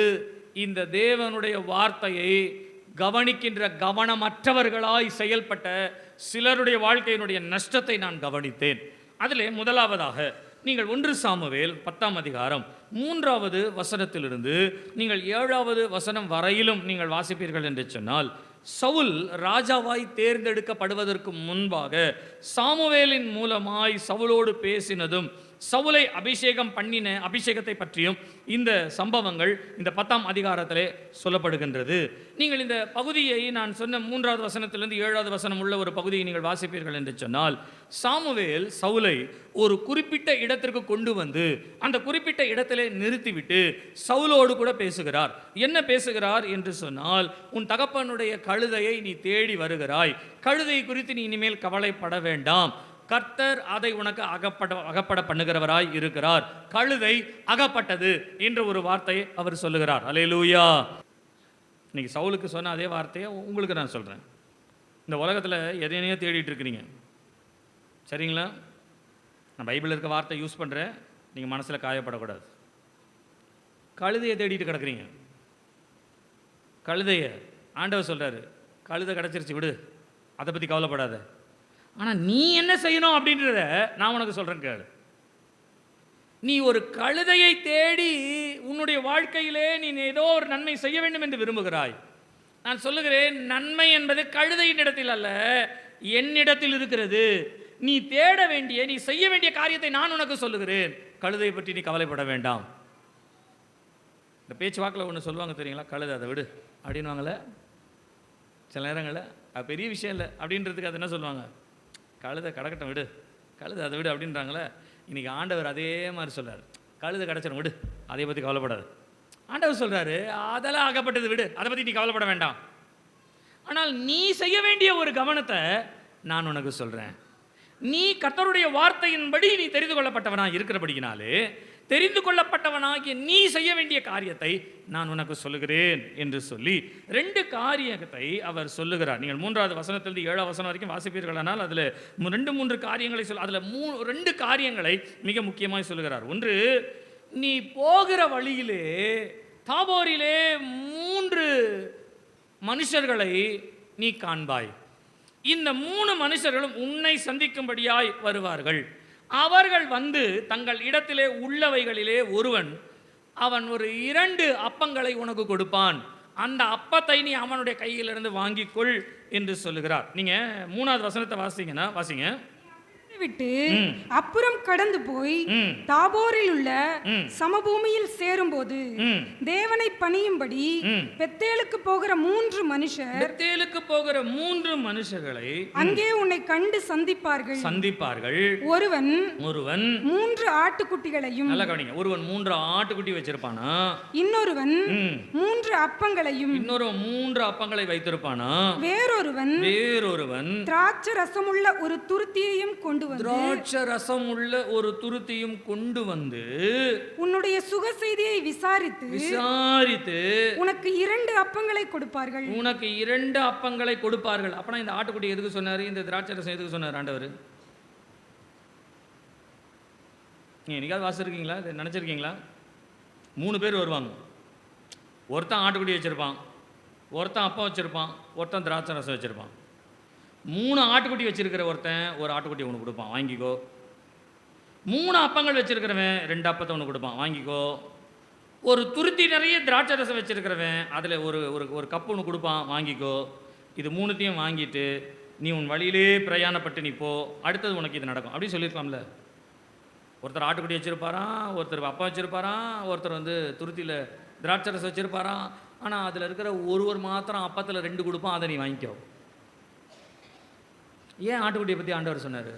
இந்த தேவனுடைய வார்த்தையை கவனிக்கின்ற கவனமற்றவர்களாய் செயல்பட்ட சிலருடைய வாழ்க்கையினுடைய நஷ்டத்தை நான் கவனித்தேன். அதிலே முதலாவதாக நீங்கள் 1 சாமுவேல் 10ஆம் அதிகாரம் 3வது வசனத்திலிருந்து நீங்கள் 7வது வசனம் வரையிலும் நீங்கள் வாசிப்பீர்கள் என்று சொன்னால், சவுல் ராஜாவாய் தேர்ந்தெடுக்கப்படுவதற்கு முன்பாக சாமுவேலின் மூலமாய் சவுலோடு பேசினதும் சவுலை அபிஷேகம் பண்ணின அபிஷேகத்தை பற்றியும் இந்த சம்பவங்கள் இந்த 10ஆம் அதிகாரத்திலே சொல்லப்படுகின்றது. நீங்கள் இந்த பகுதியை நான் சொன்ன 3வது வசனத்திலிருந்து 7வது வசனம் உள்ள ஒரு பகுதியை நீங்கள் வாசிப்பீர்கள் என்று சொன்னால், சாமுவேல் சவுலை ஒரு குறிப்பிட்ட இடத்திற்கு கொண்டு வந்து அந்த குறிப்பிட்ட இடத்திலே நிறுத்திவிட்டு சவுலோடு கூட பேசுகிறார். என்ன பேசுகிறார் என்று சொன்னால், உன் தகப்பனுடைய கழுதையை நீ தேடி வருகிறாய், கழுதை குறித்து நீ இனிமேல் கவலைப்பட வேண்டாம், கர்த்தர் அதை உனக்கு அகப்பட பண்ணுகிறவராய் இருக்கிறார், கழுதை அகப்பட்டது என்ற ஒரு வார்த்தையை அவர் சொல்லுகிறார். அல்லேலூயா. இன்னைக்கு சவுலுக்கு சொன்ன அதே வார்த்தையை உங்களுக்கு நான் சொல்கிறேன். இந்த உலகத்தில் எதையனையோ தேடிட்டு இருக்கிறீங்க, சரிங்களா? நான் பைபிளில் இருக்க வார்த்தை யூஸ் பண்ணுறேன், நீங்கள் மனசில் காயப்படக்கூடாது. கழுதையை தேடிட்டு கிடக்குறீங்க. கழுதையை ஆண்டவர் சொல்கிறாரு, கழுதை கிடச்சிருச்சு விடு, அதை பற்றி கவலைப்படாத. ஆனால் நீ என்ன செய்யணும் அப்படின்றத நான் உனக்கு சொல்கிறேன் கேளு. நீ ஒரு கழுதையை தேடி உன்னுடைய வாழ்க்கையிலே நீ ஏதோ ஒரு நன்மை செய்ய வேண்டும் என்று விரும்புகிறாய். நான் சொல்லுகிறேன், நன்மை என்பது கழுதையின் இடத்தில் அல்ல, என்னிடத்தில் இருக்கிறது. நீ தேட வேண்டிய, நீ செய்ய வேண்டிய காரியத்தை நான் உனக்கு சொல்லுகிறேன். கழுதையை பற்றி நீ கவலைப்பட வேண்டாம். இந்த பேச்சுவாக்கில் ஒன்று சொல்லுவாங்க தெரியுங்களா, கழுதை அதை விடு அப்படின்வாங்களே சில நேரங்களில். அது பெரிய விஷயம் இல்லை அப்படின்றதுக்கு அது என்ன சொல்லுவாங்க, கழுதை கடக்கட்டும் விடு, கழுதை அதை விடு அப்படின்றாங்களே. இன்றைக்கி ஆண்டவர் அதே மாதிரி சொல்கிறார், கழுதை கிடச்சிடும் விடு, அதை பற்றி கவலைப்படாது. ஆண்டவர் சொல்கிறாரு, அதெல்லாம் ஆகப்பட்டது விடு, அதை பற்றி நீ கவலைப்பட வேண்டாம். ஆனால் நீ செய்ய வேண்டிய ஒரு கவனத்தை நான் உனக்கு சொல்கிறேன். நீ கர்த்தருடைய வார்த்தையின்படி நீ தெரிந்து கொள்ளப்பட்டவனாக இருக்கிறபடியினாலே, தெரிந்து கொள்ளப்பட்டவனாகிய நீ செய்ய வேண்டிய காரியத்தை நான் உனக்கு சொல்லுகிறேன் என்று சொல்லி 2 காரியத்தை அவர் சொல்லுகிறார். நீங்கள் 3வது வசனத்திலிருந்து 7வது வசனம் வரைக்கும் வாசிப்பீர்களானால் அதில் 2-3 காரியங்களை அதில் 2 காரியங்களை மிக முக்கியமாக சொல்லுகிறார். ஒன்று, நீ போகிற வழியிலே தாபோரிலே 3 மனுஷர்களை நீ காண்பாய். இந்த 3 மனுஷர்களும் உன்னை சந்திக்கும்படியாய் வருவார்கள். அவர்கள் வந்து தங்கள் இடத்திலே உள்ளவைகளிலே ஒருவன் அவன் ஒரு 2 அப்பங்களை உனக்கு கொடுப்பான். அந்த அப்பத்தை நீ அவனுடைய கையிலிருந்து வாங்கிக்கொள் என்று சொல்லுகிறார். நீங்க 3வது வசனத்தை வாசிங்க. விட்டு அப்புறம் கடந்து போய் தாபோரில் உள்ள சமபூமியில் சேரும்போது தேவனை பணியும்படி பெத்தேலுக்கு போகிற 3 மனுஷர்களை அங்கே உன்னை கண்டு சந்திப்பார்கள். ஒருவன் 3 ஆட்டுக்குட்டிகளையும், நல்லா கவனிங்க, ஒருவன் 3 ஆட்டுக்குட்டி வச்சிருப்பானா, இன்னொருவன் 3 அப்பங்களையும், இன்னொருவன் 3 அப்பங்களை வைத்திருப்பானா, வேறொருவன் திராட்சை ரசமுள்ள ஒரு துருத்தியையும் கொண்டு திராட்சை ரசம் உள்ள ஒரு துருத்தியும் கொண்டு வந்து உன்னுடைய சுக செய்தியை விசாரித்து உனக்கு 2 அப்பங்களை கொடுப்பார்கள். அப்பனா இந்த ஆட்டுக்குட்டி எதுக்கு சொன்னாரு, இந்த திராட்சை ரசம் எதுக்கு சொன்னார் ஆண்டவர்? நீங்க என்னைக்காவது வாசிச்சிருக்கீங்களா, நினைச்சிருக்கீங்களா? 3 பேர் வருவாங்க. ஒருத்தன் ஆட்டுக்குட்டி வச்சிருப்பான், ஒருத்தன் அப்பம் வச்சிருப்பான், ஒருத்தன் திராட்சை ரசம் வச்சிருப்பான். 3 ஆட்டுக்குட்டி வச்சிருக்கிற ஒருத்தன் ஒரு ஆட்டுக்குட்டி ஒன்று கொடுப்பான், வாங்கிக்கோ. 3 அப்பங்கள் வச்சிருக்கிறவன் 2 அப்பத்தை ஒன்று கொடுப்பான், வாங்கிக்கோ. ஒரு துருத்தி நிறைய திராட்சை ரசம் வச்சிருக்கிறவன் அதில் ஒரு கப்பு ஒன்று கொடுப்பான், வாங்கிக்கோ. இது 3த்தையும் வாங்கிட்டு நீ உன் வழியிலே பிரயாணப்பட்டு நீ போ, அடுத்தது உனக்கு இது நடக்கும் அப்படின்னு சொல்லியிருக்கலாம்ல. ஒருத்தர் ஆட்டுக்குட்டி வச்சிருப்பாரான், ஒருத்தர் அப்பா வச்சிருப்பாரான், ஒருத்தர் வந்து துருத்தியில் திராட்சை ரசம் வச்சிருப்பாரான். ஆனால் அதில் இருக்கிற ஒருவர் மாத்திரம் அப்பத்தில் 2 கொடுப்பான், அதை நீ வாங்கிக்கோ. ஏன் ஆட்டுக்குட்டியை பற்றி ஆண்டவர் சொன்னார்?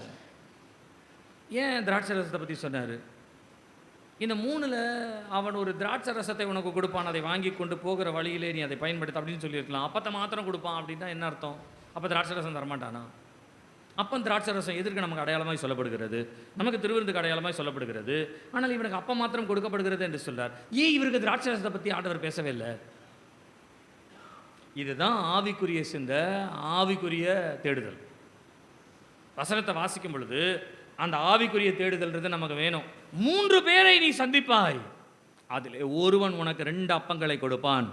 ஏன் திராட்சை ரசத்தை பற்றி சொன்னார்? இந்த 3ல் அவன் ஒரு திராட்சை ரசத்தை உனக்கு கொடுப்பான், அதை வாங்கி கொண்டு போகிற வழியிலே நீ அதை பயன்படுத்த அப்படின்னு சொல்லியிருக்கலாம். அப்பத்தை மாத்திரம் கொடுப்பான் அப்படின்னா என்ன அர்த்தம்? அப்போ திராட்சை ரசம் தரமாட்டானா? அப்போ திராட்சை ரசம் எதற்கு நமக்கு அடையாளமாய் சொல்லப்படுகிறது? நமக்கு திருவிருந்துக்கு அடையாளமாய் சொல்லப்படுகிறது. ஆனால் இவனுக்கு அப்பம் மாத்திரம் கொடுக்கப்படுகிறது என்று சொல்றார். ஏன் இவருக்கு திராட்சை ரசத்தை பற்றி ஆண்டவர் பேசவே இல்லை? இதுதான் ஆவிக்குரிய சிந்தை, ஆவிக்குரிய தேடுதல். வசனத்தை வாசிக்கும் பொழுது அந்த ஆவிக்குரிய தேடுதல்ன்றது நமக்கு வேணும். 3 பேரை நீ சந்திப்பாய், அதில் ஒருவன் உனக்கு 2 அப்பங்களை கொடுப்பான்,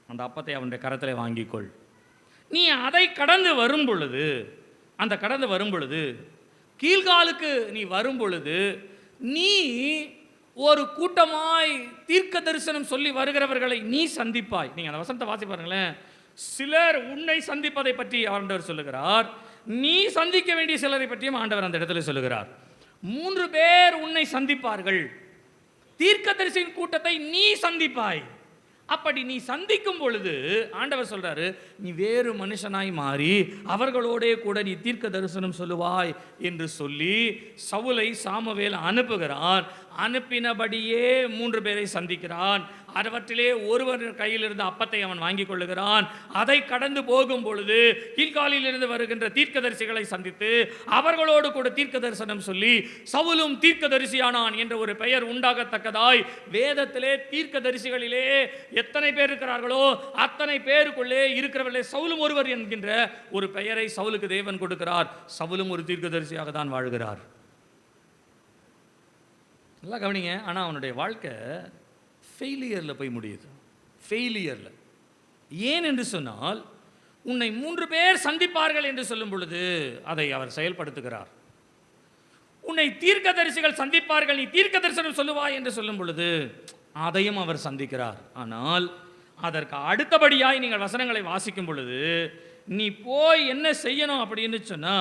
அந்த அப்பத்தை அவனுடைய கரத்திலே வாங்கிக்கொள். நீ அதை கடந்து வரும் பொழுது கீழ்காலுக்கு நீ வரும் பொழுது நீ ஒரு கூட்டமாய் தீர்க்க தரிசனம் சொல்லி வருகிறவர்களை நீ சந்திப்பாய். நீங்க அந்த வசனத்தை வாசி பாருங்களேன். சிலர் உன்னை சந்திப்பதை பற்றி ஆண்டவர் சொல்லுகிறார், நீ சந்திக்க வேண்டிய சிலரை பற்றியும் ஆண்டவர் அந்த இடத்துல சொல்லுகிறார். 3 பேர் உன்னை சந்திப்பார்கள். தீர்க்கதரிசியின் கூட்டத்தை நீ சந்திப்பாய். அப்படி நீ சந்திக்கும் பொழுது ஆண்டவர் சொல்றாரு, நீ வேறு மனுஷனாய் மாறி அவர்களோடே கூட நீ தீர்க்க தரிசனம் சொல்லுவாய் என்று சொல்லி சவுலை சாமுவேல் அனுப்புகிறான். அனுப்பினபடியே 3 பேரை சந்திக்கிறான். அவற்றிலே ஒருவர் கையில் இருந்த அப்பத்தை அவன் வாங்கி கொள்ளுகிறான். அதை கடந்து போகும் பொழுது கீழ்காலில் இருந்து வருகின்ற தீர்க்கதரிசிகளை சந்தித்து அவர்களோடு கூட தீர்க்க தரிசனம் சொல்லி சவுலும் தீர்க்கதரிசியானான் என்ற ஒரு பெயர் உண்டாகத்தக்கதாய் வேதத்திலே தீர்க்கதரிசிகளிலே எத்தனை பேர் இருக்கிறார்களோ அத்தனை பேருக்குள்ளே இருக்கிறவர்களே சவுலும் ஒருவர் என்கின்ற ஒரு பெயரை சவுலுக்கு தேவன் கொடுக்கிறார். சவுலும் ஒரு தீர்க்கதரிசியாக தான் வாழ்கிறார். நல்லா கவனிங்க. ஆனால் அவனுடைய வாழ்க்கை ஃபெயிலியரில் போய் முடியுது. ஃபெயிலியரில் ஏன் என்று சொன்னால், உன்னை 3 பேர் சந்திப்பார்கள் என்று சொல்லும் பொழுது அதை அவர் செயல்படுத்துகிறார். உன்னை தீர்க்கதரிசிகள் சந்திப்பார்கள், நீ தீர்க்க தரிசனம் சொல்லுவாய் என்று சொல்லும் பொழுது அதையும் அவர் சந்திக்கிறார். ஆனால் அதற்கு அடுத்தபடியாய் நீங்கள் வசனங்களை வாசிக்கும் பொழுது நீ போய் என்ன செய்யணும் அப்படின்னு சொன்னா,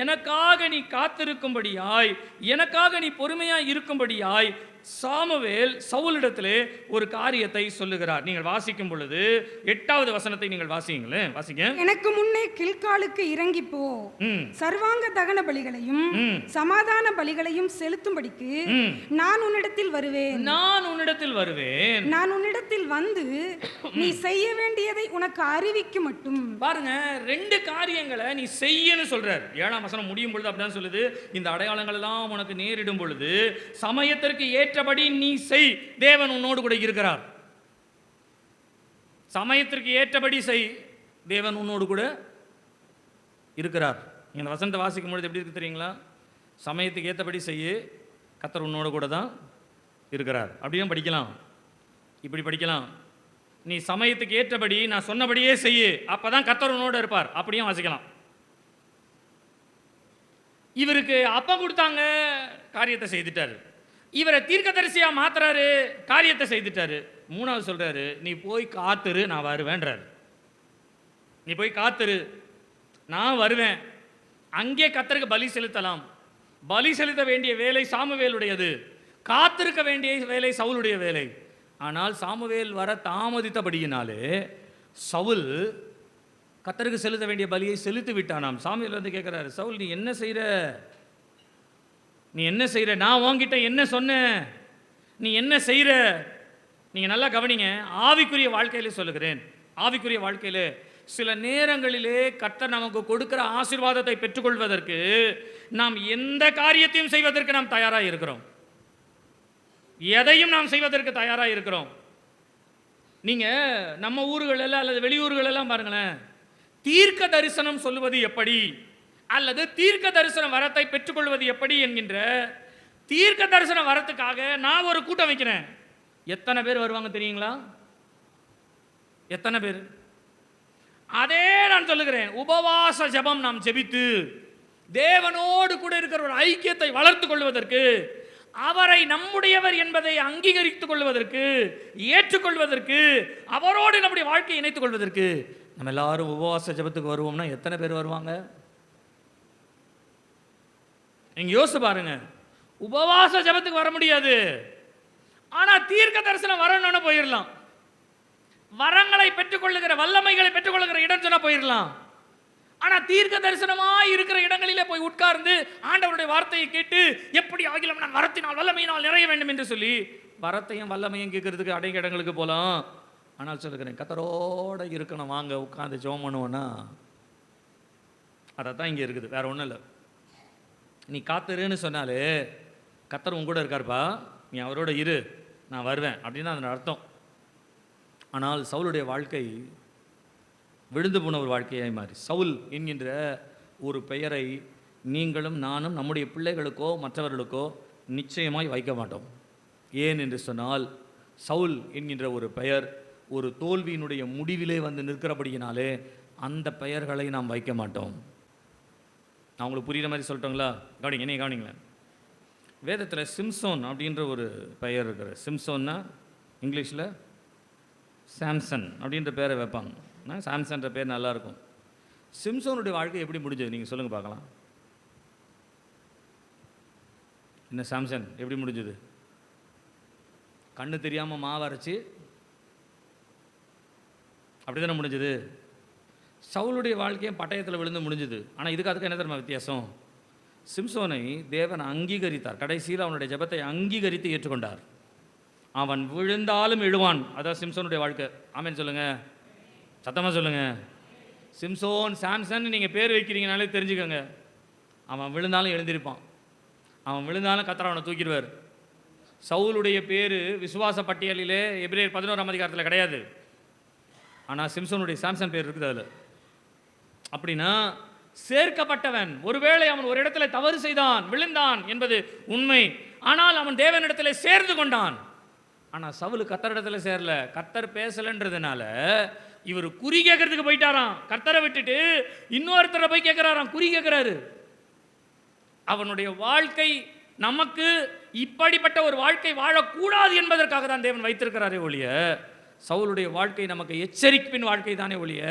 எனக்காக நீ காத்திருக்கும்படியாய், எனக்காக நீ பொறுமையாய் இருக்கும்படியாய் சாமுவேல் சவுலிடத்திலே ஒரு காரியத்தை சொல்லுகிறார். நீங்கள் வாசிக்கும் பொழுது 8வது வசனத்தை நீங்கள் வாசிங்களேன். வாசிங்க. எனக்கு முன்னே கில்காலுக்கு இறங்கி போ, சர்வாங்க தகன பலிகளையும் சமாதான பலிகளையும் செலுத்தும்படிக்கு நான் உன்னிடத்தில் வருவேன். நான் உன்னிடத்தில் வந்து நீ செய்ய வேண்டியதை உனக்கு அறிவிக்க மட்டும். பாருங்க, 2 காரியங்களை நீ செய்யன்னு சொல்றார். 7ஆம் வசனம் முடியும் பொழுது அப்படிதான் சொல்லுது, இந்த அடையாளங்கள் எல்லாம் உனக்கு நேரிடும் பொழுது சமயத்திற்கு ஏற்றபடி நீ செய், தேவன் உன்னோடு கூட இருக்கிறார். சமயத்திற்கு ஏற்றபடி செய், தேவன் உன்னோடு கூட இருக்கிறார். இந்த வசனத்தை வாசிக்கும் பொழுது எப்படி இருக்கு தெரியுங்களா? சமயத்துக்கு ஏற்றபடி செய்ய, கர்த்தர் உன்னோடு கூட தான் இருக்கிறார். அப்படியும் படிக்கலாம், இப்படி படிக்கலாம். நீ சமயத்துக்கு ஏற்றபடி நான் சொன்னபடியே செய்ய, அப்பதான் கர்த்தர் உன்னோடு இருப்பார். அப்படியும் வாசிக்கலாம். இவருக்கு அப்பம் கொடுத்தாங்க, காரியத்தை செய்துட்டாரு. இவரை தீர்க்கதரிசியா மாத்துறாரு, காரியத்தை செய்துட்டாரு. மூணாவது சொல்றாரு, நீ போய் காத்துரு, நான் வருவேன்றாரு. நீ போய் காத்துரு, நான் வருவேன். அங்கே கர்த்தருக்கு பலி செலுத்தலாம். பலி செலுத்த வேண்டிய வேலை சாமுவேலுடையது, காத்திருக்க வேண்டிய வேலை சவுலுடைய வேலை. ஆனால் சாமுவேல் வர தாமதித்தபடியினாலே சவுல் கர்த்தருக்கு செலுத்த வேண்டிய பலியை செலுத்தி விட்டானாம். சாமுவேல் வந்து கேட்குறாரு, சவுல் நீ என்ன செய்கிற, நீ என்ன செய்கிற, நான் உன்கிட்ட என்ன சொன்னேன், நீ என்ன செய்கிற? நீங்கள் நல்லா கவனிங்க, ஆவிக்குரிய வாழ்க்கையிலே சொல்லுகிறேன். ஆவிக்குரிய வாழ்க்கையில் சில நேரங்களிலே கர்த்தர் நமக்கு கொடுக்கிற ஆசீர்வாதத்தை பெற்றுக்கொள்வதற்கு நாம் எந்த காரியத்தையும் செய்வதற்கு நாம் தயாராக இருக்கிறோம். எதையும் நாம் செய்வதற்கு தயாராக இருக்கிறோம். நீங்கள் நம்ம ஊர்களெல்லாம் அல்லது வெளியூர்களெல்லாம் பாருங்களேன், தீர்க்க தரிசனம் சொல்லுவது எப்படி அல்லது தீர்க்க தரிசன வரத்தை பெற்றுக்கொள்வது எப்படி என்கின்ற தீர்க்க தரிசன வரத்துக்காக நான் ஒரு கூட்டம் வைக்கிறேன். எத்தனை பேர் வருவாங்க தெரியுங்களா? எத்தனை பேர்? அதே நான் சொல்லுகிறேன், உபவாச ஜெபம் நாம் ஜெபித்து தேவனோடு கூட இருக்கிற ஒரு ஐக்கியத்தை வளர்த்து கொள்வதற்கு, அவரை நம்முடையவர் என்பதை அங்கீகரித்துக் கொள்வதற்கு, ஏற்றுக்கொள்வதற்கு, அவரோடு நம்முடைய வாழ்க்கையை இணைத்துக் கொள்வதற்கு நம்ம எல்லாரும் உபவாச ஜெபத்துக்கு வருவோம்னா எத்தனை பேர் வருவாங்க? நீங்க யோசிச்சு பாருங்க. உபவாச ஜெபத்துக்கு வர முடியாது, ஆனா தீர்க்க தரிசனம் வரணும்னு போயிடலாம். வரங்களை பெற்றுக்கொள்ளுகிற, வல்லமைகளை பெற்றுக்கொள்ளுகிற இடம் சொன்னா போயிடலாம். ஆனா தீர்க்க தரிசனமாய் இருக்கிற இடங்களிலே போய் உட்கார்ந்து ஆண்டவருடைய வார்த்தையை கேட்டு எப்படி ஆகிலும் நான் வரத்தினால் வல்லமையினால் நிறைய வேண்டும் என்று சொல்லி வரத்தையும் வல்லமையும் கேட்கறதுக்கு அடைக்க இடங்களுக்கு போகலாம். ஆனால் சொல்லுகிறேன், கர்த்தரோட இருக்கணும், வாங்க உட்காந்து ஜெபம் பண்ணுவோன்னா அதைத்தான் இங்கே இருக்குது, வேற ஒன்றும் இல்லை. நீ காத்துருன்னு சொன்னாலே கர்த்தர் உன் கூட இருக்கார்ப்பா, நீ அவரோட இரு, நான் வருவேன் அப்படின்னு அதன் அர்த்தம். ஆனால் சவுலுடைய வாழ்க்கை விழுந்து போன ஒரு வாழ்க்கையாய் மாறி, சவுல் என்கின்ற ஒரு பெயரை நீங்களும் நானும் நம்முடைய பிள்ளைகளுக்கோ மற்றவர்களுக்கோ நிச்சயமாய் வைக்க மாட்டோம். ஏன் என்று சொன்னால், சவுல் என்கின்ற ஒரு பெயர் ஒரு தோல்வியினுடைய முடிவிலே வந்து நிற்கிறபடியினாலே அந்த பெயர்களை நாம் வைக்க மாட்டோம். நான் உங்களுக்கு புரிகிற மாதிரி சொல்லிட்டோங்களா? கவனிங்க, என்ன கவனிங்களேன். வேதத்தில் சிம்சோன் அப்படின்ற ஒரு பெயர் இருக்கிற, சிம்சோன்னா இங்கிலீஷில் சாம்சன் அப்படின்ற பேரை வைப்பாங்க. சாம்சன்ற பேர் நல்லாயிருக்கும். சிம்சோனுடைய வாழ்க்கை எப்படி முடிஞ்சது நீங்கள் சொல்லுங்கள் பார்க்கலாம். என்ன சாம்சன் எப்படி முடிஞ்சது? கண்ணு தெரியாமல் மாவரைச்சி அப்படி தானே முடிஞ்சது. சவுலுடைய வாழ்க்கையும் பட்டயத்தில் விழுந்து முடிஞ்சது. ஆனால் இதுக்கு அதுக்கு என்ன தெரியுமா வித்தியாசம்? சிம்சோனை தேவன் அங்கீகரித்தார். கடைசியில் அவனுடைய ஜெபத்தை அங்கீகரித்து ஏற்றுக்கொண்டார். அவன் விழுந்தாலும் எழுவான். அதான் சிம்சோனுடைய வாழ்க்கை. ஆமென் சொல்லுங்க, சத்தமாக சொல்லுங்க. சிம்சோன் சாம்சன் நீங்கள் பேர் வைக்கிறீங்கனாலே தெரிஞ்சுக்கோங்க, அவன் விழுந்தாலும் எழுந்திருப்பான். அவன் விழுந்தாலும் கர்த்தர் அவனை தூக்கிடுவார். சவுலுடைய பேர் விசுவாச பட்டியலிலே எபிரேயர் 11ஆம் அதிகாரத்தில் கிடையாது. ஆனால் சிம்சோனுடைய சாம்சன் பேர் இருக்குது அதில். அப்படின்னா சேர்க்கப்பட்டவன். ஒருவேளை அவன் ஒரு இடத்துல தவறு செய்தான், விழுந்தான் என்பது உண்மை. ஆனால் அவன் தேவனிடத்தில் சேர்ந்து கொண்டான். ஆனால் சவுல் கர்த்தரிடத்தில் சேரல. கர்த்தர் பேசலன்றதுனால இவர் குறி கேட்கறதுக்கு போயிட்டாராம். கர்த்தரை விட்டுட்டு இன்னொருத்தரை போய் கேட்கிறாராம், குறி கேட்கிறாரு. அவனுடைய வாழ்க்கை நமக்கு இப்படிப்பட்ட ஒரு வாழ்க்கை வாழக்கூடாது என்பதற்காக தான் தேவன் வைத்திருக்கிறாரே ஒழிய, சவுலுடைய வாழ்க்கை நமக்கு எச்சரிப்பின் வாழ்க்கை தானே ஒழிய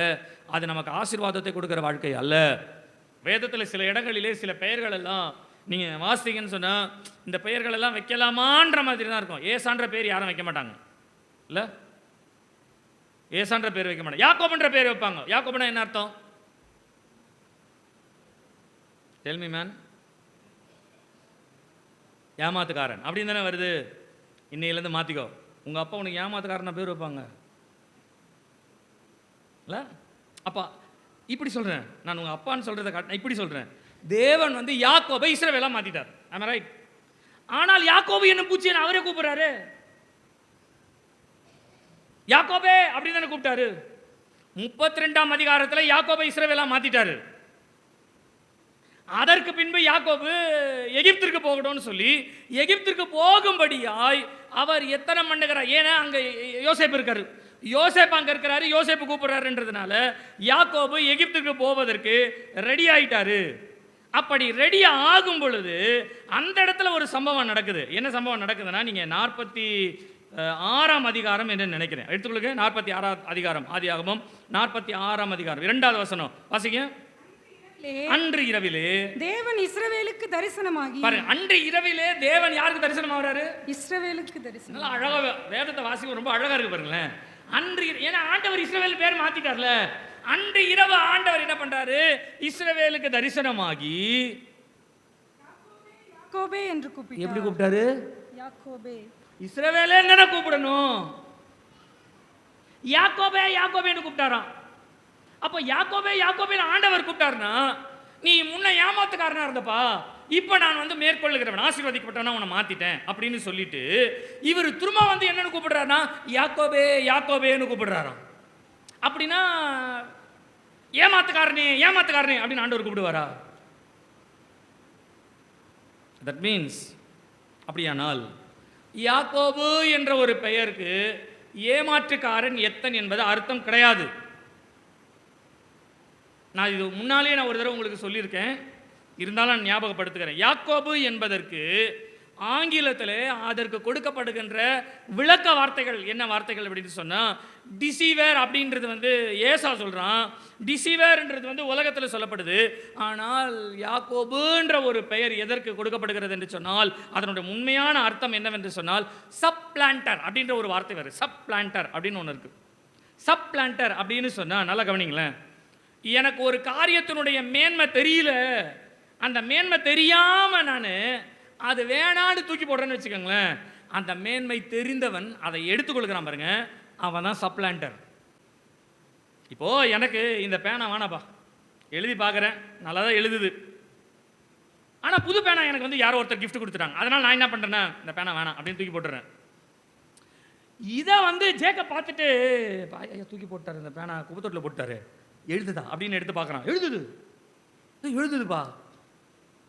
அது நமக்கு ஆசீர்வாதத்தை கொடுக்குற வாழ்க்கை அல்ல. வேதத்தில் சில இடங்களிலே சில பெயர்கள் எல்லாம் நீங்கள் வாசிங்கன்னு சொன்னால் இந்த பெயர்கள் எல்லாம் வைக்கலாமான்ற மாதிரி தான் இருக்கும். ஏசான்ற பேர் யாரும் வைக்க மாட்டாங்க இல்லை, ஏசான்ற பேர் வைக்க மாட்டாங்க. யாக்கோபுன்ற பேர் வைப்பாங்க. யாக்கோபுனா என்ன அர்த்தம்? Tell me man. ஏமாத்துக்காரன் அப்படின்னு தானே வருது. இன்னையிலேருந்து மாற்றிக்கோ, உங்கள் அப்பா உனக்கு ஏமாத்துக்காரனா பேர் வைப்பாங்க இல்லை? அப்பா இப்படி சொல்கிறேன் நான், உங்கள் அப்பான்னு சொல்கிறத காட்ட இப்படி சொல்கிறேன். தேவன் வந்து யாக்கோபை இஸ்ரவேலா மாற்றிட்டார். ஆமா ரைட்? ஆனால் யாக்கோபு என்ன பூச்சி அவரே கூப்பிடுறாரு. யாக்கோபே அப்படின்னு தானே கூப்பிட்டாரு. 32ஆம் அதிகாரத்தில் யாக்கோபை இஸ்ரவேலா மாற்றிட்டாரு. அதற்கு பின்பு யாக்கோபு எகிப்திற்கு போகணும்னு சொல்லி எகிப்திற்கு போகும்படியாய் அவர் எத்தனை பண்ணுகிறார். ஏன்னா அங்கே யோசேப்பு இருக்காரு, யோசேப்பு அங்கே இருக்கிறாரு, யோசேப்பு கூப்பிடுறாருன்றதுனால யாக்கோபு எகிப்திற்கு போவதற்கு ரெடி ஆயிட்டாரு. அப்படி ரெடி ஆகும் பொழுது அந்த இடத்துல ஒரு சம்பவம் நடக்குது. என்ன சம்பவம் நடக்குதுன்னா, நீங்கள் 46ஆம் அதிகாரம் என்று நினைக்கிறேன், எடுத்துக்கொள்ளுங்க. 46ஆம் அதிகாரம், ஆதியாகமம் 46ஆம் அதிகாரம் 2வது வசனம் வாசிங்க. அன்று இரவிலே தேவன் இஸ்ரவேலுக்கு தரிசனமாகி, பாருங்க, அன்று இரவிலே தேவன் யாருக்கு தரிசனம் ஆகிறாரு? இஸ்ரவேலுக்கு தரிசனம். நல்லா அழகா வேதத்தை வாசிக்க ரொம்ப அழகா இருக்கு பாருங்களேன். அன்று, ஏன்னா ஆண்டவர் இஸ்ரவேல் பேர் மாத்திட்டார்ல. அன்று இரவு ஆண்டவர் என்ன பண்றாரு? இஸ்ரவேலுக்கு தரிசனமாகி யாக்கோபே என்று கூப்பிட்டார். எப்படி கூப்பிட்டாரு? யாக்கோபே. இஸ்ரவேலே என்ன கூப்பிடணும்? யாக்கோபே யாக்கோபேன்னு கூப்பிட்டாராம். அப்போ யாக்கோபே யாக்கோபேன்னு ஆண்டவர் கூப்பிட்டாருன்னா, நீ முன்ன ஏமாத்துக்காரனா இருந்தப்பா, இப்போ நான் வந்து மேற்கொள்ளுகிறவன், ஆசீர்வதிக்கப்பட்டவனா உன்னை மாத்திட்டேன் அப்படின்னு சொல்லிட்டு இவர் திரும்ப வந்து என்னன்னு கூப்பிடுறாருன்னா, யாக்கோபே யாக்கோபேன்னு கூப்பிடுறாராம். அப்படின்னா ஏமாத்துக்காரனே ஏமாத்துக்காரனே அப்படின்னு ஆண்டவர் கூப்பிடுவாரா? தட் மீன்ஸ், அப்படியானால் யாக்கோபு என்ற ஒரு பெயருக்கு ஏமாற்றுக்காரன் எத்தன் என்பது அர்த்தம் கிடையாது. நான் இது முன்னாலே நான் ஒரு தடவை உங்களுக்கு சொல்லியிருக்கேன், இருந்தாலும் நான் ஞாபகப்படுத்துகிறேன். யாக்கோபு என்பதற்கு ஆங்கிலத்தில் அதற்கு கொடுக்கப்படுகின்ற விளக்க வார்த்தைகள் என்ன வார்த்தைகள் அப்படின்னு சொன்னால், டிசீவர் அப்படின்றது வந்து ஏசா சொல்கிறான். டிசீவர்ன்றது வந்து உலகத்தில் சொல்லப்படுது. ஆனால் யாக்கோபுன்ற ஒரு பெயர் எதற்கு கொடுக்கப்படுகிறது என்று சொன்னால், அதனுடைய உண்மையான அர்த்தம் என்னவென்று சொன்னால், சப் பிளான்டர் அப்படின்ற ஒரு வார்த்தை வருது. சப் பிளான்டர் அப்படின்னு ஒன்று இருக்குது. சப் பிளான்டர் அப்படின்னு சொன்னால், நல்லா கவனிங்களேன், எனக்கு ஒரு காரியத்தினுடைய மேன்மை தெரியல, அந்த மேன்மை தெரியாமல் நான் அது வேணான்னு தூக்கி போடுறேன்னு வச்சுக்கோங்களேன், அந்த மேன்மை தெரிந்தவன் அதை எடுத்துக்கொள்கிறான் பாருங்க, அவன் தான் சப்ளான்டர். இப்போது எனக்கு இந்த பேனா வேணாப்பா, எழுதி பார்க்குறேன், நல்லா தான் எழுதுது, ஆனால் புது பேனா எனக்கு வந்து யாரோ ஒருத்தர் கிஃப்ட் கொடுத்துட்டாங்க, அதனால் நான் என்ன பண்ணுறேன்னா இந்த பேனா வேணாம் அப்படின்னு தூக்கி போட்டுறேன். இதை வந்து ஜேக்க பார்த்துட்டு, ஐயா தூக்கி போட்டார், இந்த பேனா குப்பத்தொட்டில் போட்டார், எழுதுதா அப்படின்னு எடுத்து பார்க்குறான், எழுதுதுப்பா.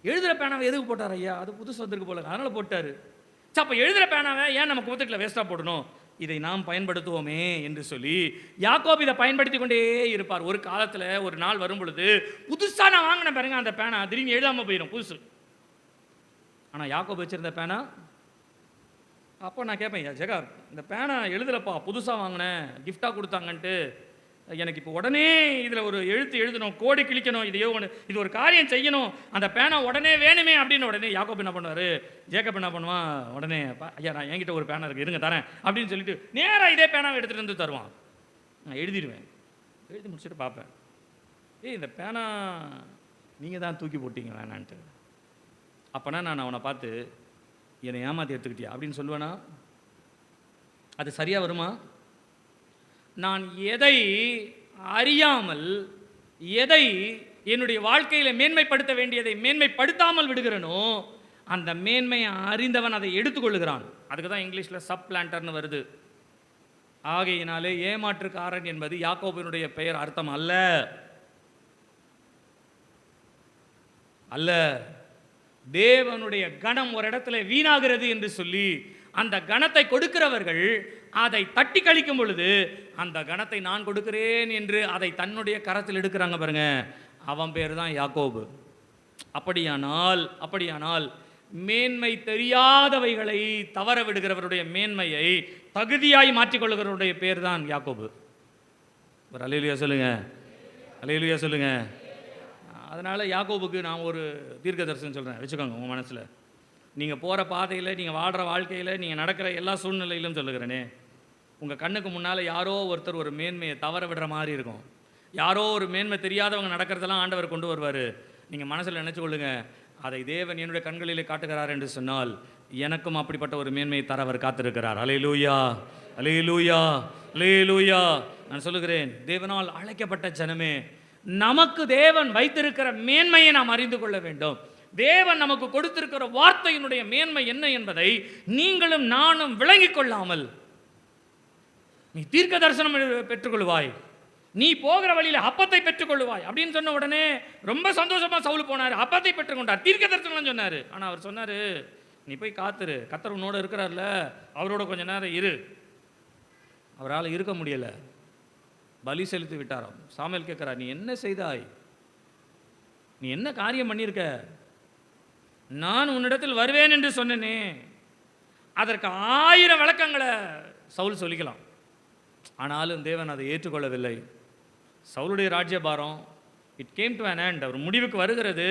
எழுதுகிற பேனாவை எதுக்கு போட்டார் ஐயா? அது புதுசு வந்திருக்கு போல, அதனால் போட்டார். அப்போ எழுதுகிற பேனாவை ஏன் நம்ம குப்பத்தொட்டில் வேஸ்ட்டாக போடணும், இதை நாம் பயன்படுத்துவோமே என்று சொல்லி யாக்கோபு இதை பயன்படுத்தி கொண்டே இருப்பார். ஒரு காலத்தில் ஒரு நாள் வரும் பொழுது, புதுசாக நான் வாங்கின பாருங்க அந்த பேனா திரும்பி எழுதாமல் போயிடும், புதுசு. ஆனால் யாக்கோபு வச்சிருந்த பேனா, அப்போ நான் கேட்பேன், ஜெகா இந்த பேனா எழுதலப்பா, புதுசாக வாங்கினேன், கிஃப்டாக கொடுத்தாங்கன்ட்டு, எனக்கு இப்போ உடனே இதில் ஒரு எழுத்து எழுதணும், கோடி கிழிக்கணும், இதையோ ஒன்று, இது ஒரு காரியம் செய்யணும், அந்த பேனா உடனே வேணுமே அப்படின்னு உடனே யாக்கோபு என்ன பண்ணுவார், ஜேக்கப் என்ன பண்ணுவான், உடனே ஐயா நான் என்கிட்ட ஒரு பேனா இருக்குது இருங்க தரேன் அப்படின்னு சொல்லிட்டு நேராக இதே பேனாவை எடுத்துகிட்டு வந்து தருவான். நான் எழுதிடுவேன், எழுதி முடிச்சுட்டு பார்ப்பேன், இந்த பேனா நீங்கள் தான் தூக்கி போட்டீங்க வேணான்ட்டு. அப்போனா நான் அவனை பார்த்து என்னை ஏமாற்றி எடுத்துக்கிட்டியா அப்படின்னு சொல்லுவேனா? அது சரியாக வருமா? நான் எதை அறியாமல், எதை என்னுடைய வாழ்க்கையில் மேன்மைப்படுத்த வேண்டியதை மேன்மைப்படுத்தாமல் விடுகிறனோ, அந்த மேன்மையை அறிந்தவன் அதை எடுத்துக்கொள்ளுகிறான். அதுக்கு தான் இங்கிலீஷில் சப் பிளான்டர்னு வருது. ஆகையினாலே ஏமாற்றுக்காரன் என்பது யாக்கோபினுடைய பெயர் அர்த்தம் அல்ல. அல்ல, தேவனுடைய கணம் ஒரு இடத்துல வீணாகிறது என்று சொல்லி அந்த கணத்தை கொடுக்கிறவர்கள் அதை தட்டி கழிக்கும் பொழுது, அந்த கணத்தை நான் கொடுக்கிறேன் என்று அதை தன்னுடைய கரத்தில் எடுக்கிறாங்க பாருங்க, அவன் பேர் தான் யாக்கோபு. அப்படியானால் மேன்மை தெரியாதவைகளை தவற விடுகிறவருடைய மேன்மையை தகுதியாய் மாற்றிக்கொள்கிறவருடைய பேர் தான் யாக்கோபு. ஒரு அல்லேலூயா சொல்லுங்க, அல்லேலூயா சொல்லுங்க. அதனால் யாக்கோபுக்கு நான் ஒரு தீர்க்க தரிசனம் சொல்கிறேன், வச்சுக்கோங்க உங்கள் மனசில். நீங்கள் போகிற பாதையில், நீங்கள் வாழ்கிற வாழ்க்கையில், நீங்கள் நடக்கிற எல்லா சூழ்நிலையிலும் சொல்லுகிறேனே, உங்கள் கண்ணுக்கு முன்னால் யாரோ ஒருத்தர் ஒரு மேன்மையை தவற விடுற மாதிரி இருக்கும். யாரோ ஒரு மேன்மை தெரியாதவங்க நடக்கிறதெல்லாம் ஆண்டவர் கொண்டு வருவார். நீங்கள் மனசில் நினச்சி கொள்ளுங்க, அதை தேவன் என்னுடைய கண்களிலே காட்டுகிறார் என்று சொன்னால், எனக்கும் அப்படிப்பட்ட ஒரு மேன்மையை தர அவர் காத்திருக்கிறார். அல்லேலூயா, அல்லேலூயா, அல்லேலூயா. நான் சொல்லுகிறேன், தேவனால் அழைக்கப்பட்ட ஜனமே, நமக்கு தேவன் வைத்திருக்கிற மேன்மையை நாம் அறிந்து கொள்ள வேண்டும். தேவன் நமக்கு கொடுத்திருக்கிற வார்த்தையினுடைய மேன்மை என்ன என்பதை நீங்களும் நானும் விளங்கிக் கொள்ளாமல், நீ தீர்க்க தரிசனம் பெற்றுக்கொள்வாய், நீ போகிற வழியில் அப்பத்தை பெற்றுக்கொள்வாய் அப்படின்னு சொன்ன உடனே ரொம்ப சந்தோஷமா சவுல் போனார், அப்பத்தை பெற்றுக்கொண்டார், தீர்க்க தரிசனம் சொன்னார். ஆனால் அவர் சொன்னார், நீ போய் காத்துரு, கர்த்தர் உன்னோட இருக்கிறார்ல, அவரோட கொஞ்ச நேரம் இரு. அவரால் இருக்க முடியலை, பலி செலுத்தி விட்டாராம். சாமுவேல் கேட்கிறார், நீ என்ன செய்தாய்? நீ என்ன காரியம் பண்ணியிருக்க? நான் உன்னிடத்தில் வருவேன் என்று சொன்னேனே. அதற்கு 1000 விளக்கங்களை சவுல் சொல்லிக்கலாம். ஆனாலும் தேவன் அதை ஏற்றுக்கொள்ளவில்லை. சவுலுடைய ராஜ்யபாரம் it came to an end, அவர் முடிவுக்கு வருகிறது.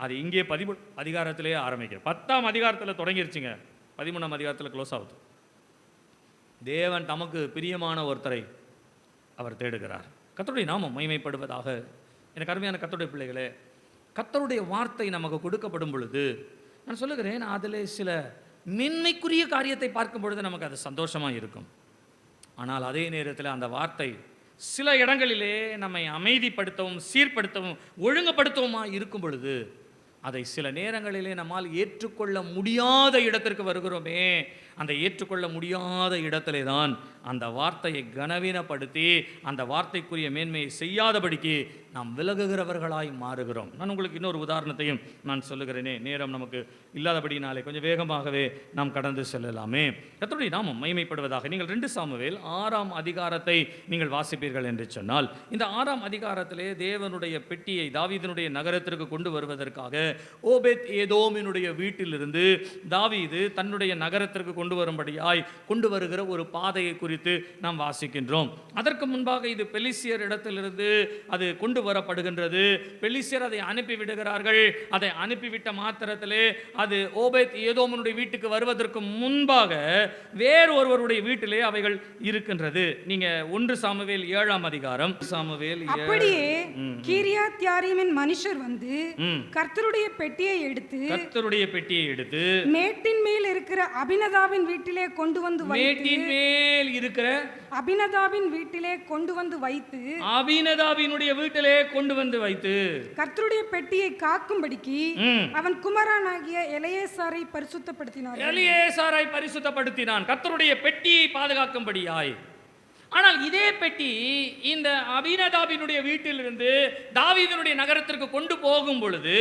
அது இங்கே 13 அதிகாரத்திலே ஆரம்பிக்கிறது. 10ஆம் அதிகாரத்தில் தொடங்கிருச்சுங்க, 13ஆம் அதிகாரத்தில் க்ளோஸ் ஆகுது. தேவன் தமக்கு பிரியமான ஒருத்தரை அவர் தேடுகிறார். கர்த்தருடைய நாமம் மகிமைப்படுவதாக. எனக்கு அருமையான கர்த்தருடைய பிள்ளைகளே, கர்த்தருடைய வார்த்தை நமக்கு கொடுக்கப்படும் பொழுது நான் சொல்லுகிறேன், அதில் சில மென்மைக்குரிய காரியத்தை பார்க்கும் பொழுது நமக்கு அது சந்தோஷமாக இருக்கும். ஆனால் அதே நேரத்தில் அந்த வார்த்தை சில இடங்களிலே நம்மை அமைதிப்படுத்தவும் சீர்படுத்தவும் ஒழுங்குபடுத்தவுமா இருக்கும் பொழுது அதை சில நேரங்களிலே நம்மால் ஏற்றுக்கொள்ள முடியாத இடத்திற்கு வருகிறோமே. அந்த ஏற்றுக்கொள்ள முடியாத இடத்திலே தான் அந்த வார்த்தையை கனவீனப்படுத்தி அந்த வார்த்தைக்குரிய மேன்மையை செய்யாதபடிக்கு நாம் விலகுகிறவர்களாய் மாறுகிறோம். நான் உங்களுக்கு இன்னொரு உதாரணத்தையும் நான் சொல்லுகிறேனே, நேரம் நமக்கு இல்லாதபடினாலே கொஞ்சம் வேகமாகவே நாம் கடந்து செல்லலாமே. கர்த்தருடைய நாமம் மகிமைப்படுவதாக. நீங்கள் 2 சாமுவேல் 6ஆம் அதிகாரத்தை நீங்கள் வாசிப்பீர்கள் என்று சொன்னால், இந்த 6ஆம் அதிகாரத்திலே தேவனுடைய பெட்டியை தாவீதினுடைய நகரத்திற்கு கொண்டு வருவதற்காக ஓபேத் ஏதோமினுடைய வீட்டிலிருந்து தாவீது தன்னுடைய நகரத்திற்கு கொண்டு வரும்படியாய் கொண்டு வருகிற ஒரு பாதையை குறித்து நாம் வாசிக்கின்றோம். அதற்கு முன்பாக இது பெலிஸ்தியர் இடத்திலிருந்து அது கொண்டு வரப்படுகின்றது. பெலிஸ்தியர் அதை அனுப்பி விடுகிறார்கள். அதை அனுப்பிவிட்ட மாத்திரத்திலே அது ஓபேத் ஏதோமினுடைய வீட்டுக்கு வருவதற்கு முன்பாக வேறு ஒருவருடைய வீட்டிலே அவைகள் இருக்கின்றது. நீங்க 1 சாமுவேல் 7ஆம் அதிகாரம், சாமுவேல் 7. அப்படியே கீரியாத் யாரீமின் மனுஷர் வந்து கர்த்தருடைய பெட்டியை எடுத்து மேட்டின் மேல் இருக்கிற அபினதாவின் வீட்டிலே கொண்டு வந்து மேட்டின் மேல் இருக்கிற அபினதாவின் வீட்டிலே கொண்டு வந்து வைத்து அபினதாவினுடைய வீட்டிலே கொண்டு வந்து வைத்து கர்த்தருடைய பெட்டியை காக்கும்படிக்கு அவன் குமாரனாகிய எலியேசாரை பரிசுத்தப்படுத்தினான். கர்த்தருடைய பெட்டியை பாதுகாக்கும்படியாய். ஆனால் இதே பெட்டி இந்த அபினதாபினுடைய வீட்டிலிருந்து தாவீதினுடைய நகரத்திற்கு கொண்டு போகும் பொழுது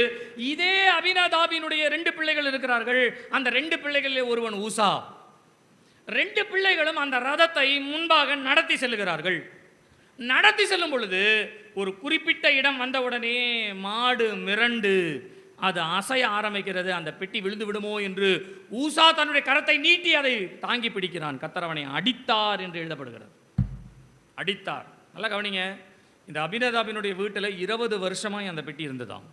இதே அபினதாபினுடைய 2 பிள்ளைகள் இருக்கிறார்கள். அந்த 2 பிள்ளைகளில் ஒருவன் ஊசா. 2 பிள்ளைகளும் அந்த ரதத்தை முன்பாக நடத்தி செல்லுகிறார்கள். நடத்தி செல்லும் பொழுது ஒரு குறிப்பிட்ட இடம் வந்தவுடனே மாடு மிரண்டு அது அசைய ஆரம்பிக்கிறது. அந்த பெட்டி விழுந்து விடுமோ என்று ஊசா தன்னுடைய கரத்தை நீட்டி அதை தாங்கி பிடிக்கிறான். கர்த்தர் அவனை அடித்தார் என்று எழுதப்படுகிறது. அடித்தார். நல்லா கவனிங்க, இந்த அபினதாபினுடைய வீட்டில் 20 வருஷமாய் அந்த பெட்டி இருந்ததாம்.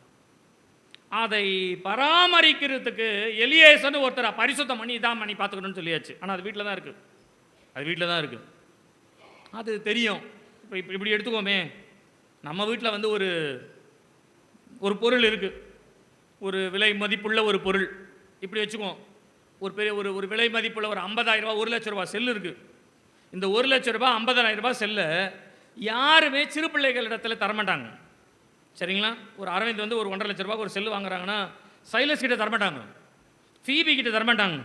அதை பராமரிக்கிறதுக்கு எலியேசன்னு ஒருத்தர் பரிசுத்தம் பண்ணி இதான் பண்ணி பார்த்துக்கணும்னு சொல்லியாச்சு. ஆனால் அது வீட்டில் தான் இருக்குது. அது தெரியும். இப்போ இப்படி எடுத்துக்கோமே, நம்ம வீட்டில் வந்து ஒரு பொருள் இருக்குது, ஒரு விலை மதிப்புள்ள ஒரு பொருள். இப்படி வச்சுக்குவோம், ஒரு பெரிய ஒரு விலை மதிப்புள்ள ஒரு 50,000 ரூபா 1 லட்ச ரூபா செல்லு இருக்குது. இந்த 1 லட்ச ரூபா 50,000 ரூபாய் செல்ல யாருமே சிறு பிள்ளைகள் இடத்துல தரமாட்டாங்க. சரிங்களா? ஒரு அரவிந்த் வந்து ஒரு 1.5 லட்ச ரூபாய்க்கு ஒரு செல்லு வாங்குறாங்கன்னா சைலஸ் கிட்ட தரமாட்டாங்க, ஃபீபி கிட்ட தரமாட்டாங்க,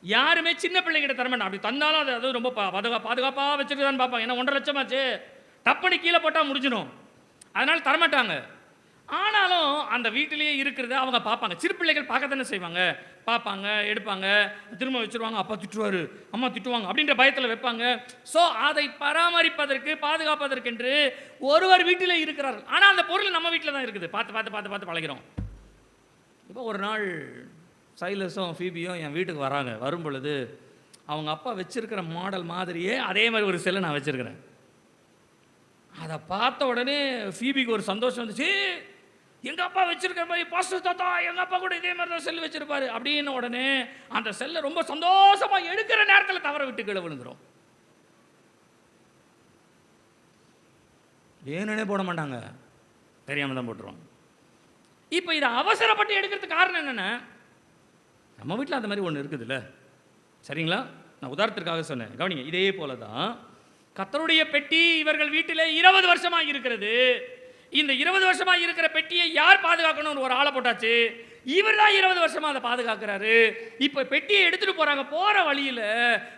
யாருமே சின்ன பிள்ளைகிட்ட தரமாட்டாங்க. அப்படி தந்தாலும் அது ரொம்ப பாதுகாப்பாக வச்சுட்டு தான் பார்ப்பாங்க. ஏன்னா 1.5 லட்சமாச்சு, டப்பனி கீழே போட்டால் முடிஞ்சிடும், அதனால் தரமாட்டாங்க. ஆனாலும் அந்த வீட்டிலேயே இருக்கிறத அவங்க பார்ப்பாங்க. சிறு பிள்ளைகள் பார்க்க தானே செய்வாங்க, பார்ப்பாங்க, எடுப்பாங்க, திரும்ப வச்சுருவாங்க, அப்பா திட்டுவார், அம்மா திட்டுவாங்க அப்படின்ற பயத்தில் வைப்பாங்க. ஸோ அதை பராமரிப்பதற்கு பாதுகாப்பதற்கென்று ஒருவர் வீட்டிலே இருக்கிறார்கள். ஆனால் அந்த பொருள் நம்ம வீட்டில் தான் இருக்குது. பார்த்து பழகிறோம். இப்போ ஒரு நாள் சைலஸும் ஃபீபியும் என் வீட்டுக்கு வராங்க. வரும் பொழுது அவங்க அப்பா வச்சிருக்கிற மாடல் மாதிரியே அதே மாதிரி ஒரு செல்லை நான் வச்சுருக்கிறேன். அதை பார்த்த உடனே ஃபீபிக்கு ஒரு சந்தோஷம் வந்துச்சு. எங்கள் அப்பா வச்சிருக்கிற மாதிரி பாஸ்டர் தாத்தா எங்கள் அப்பா கூட இதே மாதிரி தான் செல் வச்சிருப்பாரு அப்படின்னு உடனே அந்த செல்லை ரொம்ப சந்தோஷமாக எடுக்கிற நேரத்தில் தவற விட்டு கீழே விழுந்துடும். வேணுனே போட மாட்டாங்க, தெரியாமல் தான் போட்டுருவாங்க. இப்போ இதை அவசரப்பட்டு எடுக்கிறதுக்கு காரணம் என்னென்ன, நம்ம வீட்டில் அந்த மாதிரி ஒன்று இருக்குதுல்ல. சரிங்களா? நான் உதாரணத்திற்காக சொன்னேன், கவனிங்க. இதே போல தான் கர்த்தருடைய பெட்டி இவர்கள் வீட்டில் 20 வருஷமாக இருக்கிறது. இந்த 20 வருஷமாக இருக்கிற பெட்டியை யார் பாதுகாக்கணும்னு ஒரு ஆளை போட்டாச்சு. இவர் தான் 20 வருஷமாக அதை பாதுகாக்கிறாரு. இப்போ பெட்டியை எடுத்துகிட்டு போகிறாங்க. போகிற வழியில்